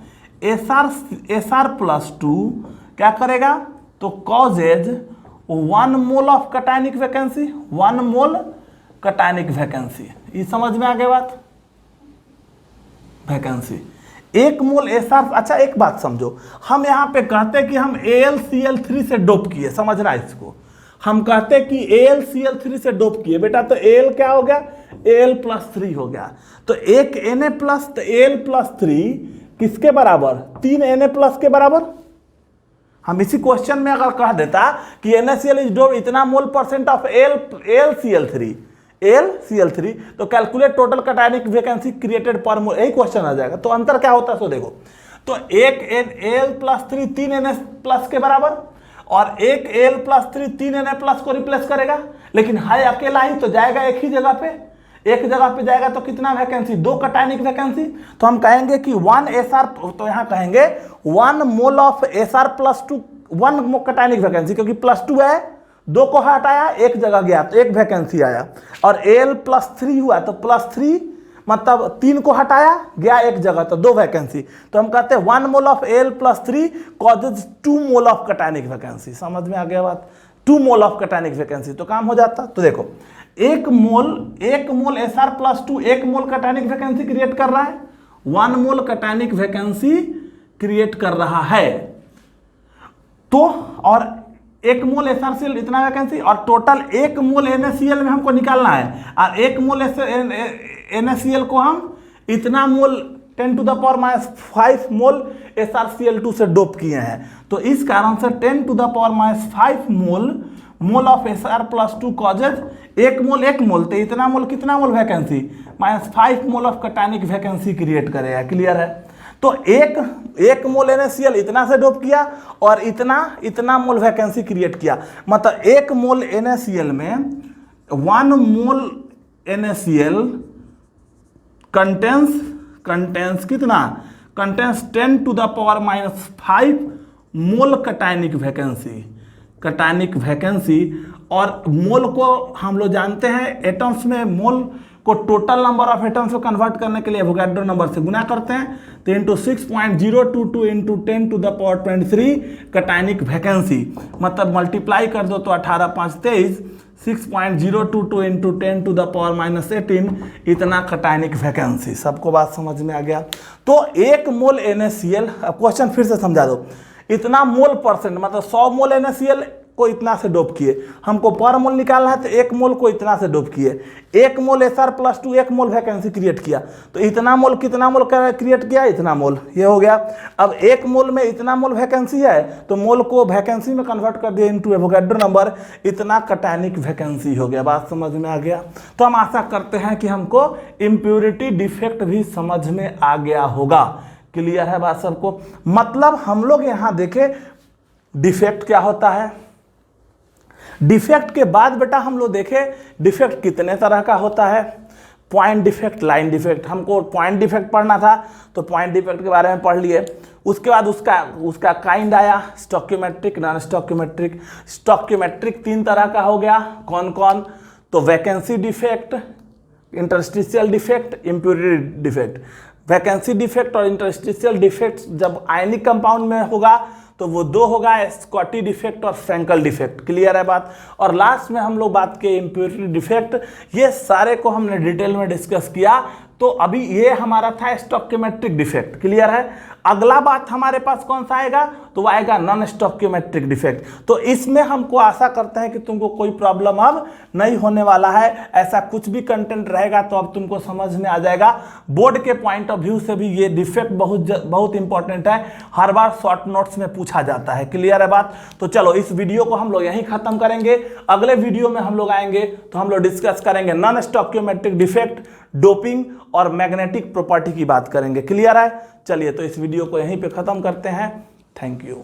Sr+2 क्या करेगा, तो causes 1 mole of cationic vacancy, 1 mole cationic vacancy. ये समझ में आ गया बात? वैकेंसी 1 मोल Sr। अच्छा एक बात समझो, हम यहाँ पे कहते हैं कि हम AlCl3 से डोप किए, समझना इसको। हम कहते हैं कि AlCl3 से डोप किए बेटा, तो Al क्या हो गया, Al+3 हो गया। तो एक Na+, तो Al+3 किसके बराबर, 3 Na+ के बराबर। हम इसी क्वेश्चन में अगर कह देता कि NaCl इज डोप इतना मोल % ऑफ AlCl3, तो calculate total cationic vacancy created per मोल, यही क्वेश्चन आ जाएगा। तो अंतर क्या होता है सो देखो, तो एक Al+3 3 Na+ के बराबर, और एक Al+3 3 Na+ को रिप्लेस करेगा, लेकिन है अकेला ही, तो जाएगा एक ही जगह पे, एक जगह पे जाएगा तो कितना वैकेंसी, 2 कैटायनिक वैकेंसी। तो हम कहेंगे कि 1 Sr, तो यहाँ कहेंगे 1 मोल ऑफ Sr+2 1 कैटायनिक वैकेंसी, क्योंकि +2 है, 2 को हटाया, एक जगह गया तो एक वैकेंसी आया, और Al+3 हुआ तो +3 मतलब 3 को हटाया, गया एक जगह तो 2 वैकेंसी। तो हम कहते हैं 1 mole of Al+3 causes 2 mole of cationic vacancy. समझ में आ गया बात? 2 मोल ऑफ कैटायनिक वैकेंसी, तो काम हो जाता। तो देखो 1 मोल Sr+2 1 मोल कैटायनिक वैकेंसी क्रिएट कर रहा है, 1 मोल कैटायनिक वैकेंसी क्रिएट कर रहा है। तो और 1 मोल SrCl इतना वैकेंसी, और टोटल 1 मोल NaCl में हमको निकालना है, और 1 मोल NaCl को हम इतना मोल 10 to the power -5 mole SrCl2 से डोप किए हैं। तो इस कारण से 10 to the power -5 mole of Sr+2 causes 1 mole, तो इतना मोल कितना mole vacancy, -5 mole of cationic vacancy create करेगा। क्लियर है? तो एक मोल NaCl इतना से डोप किया, और इतना मोल वैकेंसी क्रिएट किया। मतलब 1 मोल NaCl में 1 मोल NaCl कंटेंस कितना, contains 10 to the power -5 mole cationic vacancy. और मोल को हम लोग जानते हैं एटम्स में, मोल को टोटल नंबर ऑफ एटम्स को कन्वर्ट करने के लिए एवोगाड्रो नंबर से गुना करते हैं, तो into 6.022 into 10 to the power 23 cationic vacancy, मतलब मल्टीप्लाई कर दो तो 18 5 23, 6.022 इंटू 10 to the power -18 इतना कैटायनिक वैकेंसी। सबको बात समझ में आ गया? तो 1 मोल NaCl, अब क्वेश्चन फिर से समझा दो, इतना मोल %, मतलब 100 मोल NaCl को इतना से डोप किए, हमको पर मोल निकालना है, तो 1 मोल को इतना से डोप किए, 1 मोल Sr+2 1 मोल वैकेंसी क्रिएट किया, तो इतना मोल कितना मोल क्रिएट किया, इतना मोल, ये हो गया। अब 1 मोल में इतना मोल वैकेंसी है, तो मोल को वैकेंसी में कन्वर्ट कर दिया इनटू एवोगाड्रो नंबर, इतना कैटायनिक वैकेंसी हो गया। बात समझ में आ गया? तो हम आशा करते हैं कि हमको इम्प्योरिटी डिफेक्ट भी समझ में आ गया होगा। क्लियर है बात सबको? मतलब हम लोग यहाँ देखें डिफेक्ट क्या होता है, डिफेक्ट के बाद बेटा हम लोग देखें डिफेक्ट कितने तरह का होता है। पॉइंट डिफेक्ट, लाइन डिफेक्ट, हमको पॉइंट डिफेक्ट पढ़ना था तो पॉइंट डिफेक्ट के बारे में पढ़ लिए। उसके बाद उसका काइंड आया स्टोकियोमेट्रिक, नॉन स्टोकियोमेट्रिक। स्टोकियोमेट्रिक 3 तरह का हो गया, कौन कौन, तो vacancy defect, interstitial defect, impurity defect. Vacancy defect और इंटरस्टिशियल डिफेक्ट जब आयनिक कंपाउंड में होगा तो वो 2 होगा, स्कॉटी डिफेक्ट और फ्रैंकल डिफेक्ट। क्लियर है बात? और लास्ट में हम लोग बात किए इम्प्योरिटी डिफेक्ट। ये सारे को हमने डिटेल में डिस्कस किया तो अभी ये हमारा था स्टोइकियोमेट्रिक डिफेक्ट, क्लियर है। अगला बात हमारे पास कौन सा आएगा, तो वो आएगा नॉन स्टोइकियोमेट्रिक डिफेक्ट। तो इसमें हमको आशा करते हैं कि तुमको कोई प्रॉब्लम अब नहीं होने वाला है, ऐसा कुछ भी कंटेंट रहेगा तो अब तुमको समझ में आ जाएगा। बोर्ड के पॉइंट ऑफ व्यू से भी ये डिफेक्ट बहुत इंपॉर्टेंट है, हर बार शॉर्ट नोट्स में पूछा जाता है, क्लियर है बात। तो चलो इस वीडियो को हम लोग यहीं खत्म करेंगे, अगले वीडियो में हम लोग आएंगे तो हम लोग डिस्कस करेंगे नॉन स्टोइकियोमेट्रिक डिफेक्ट, डोपिंग और मैग्नेटिक प्रॉपर्टी की बात करेंगे, क्लियर है। चलिए तो इस वीडियो को यहीं पे खत्म करते हैं, थैंक यू।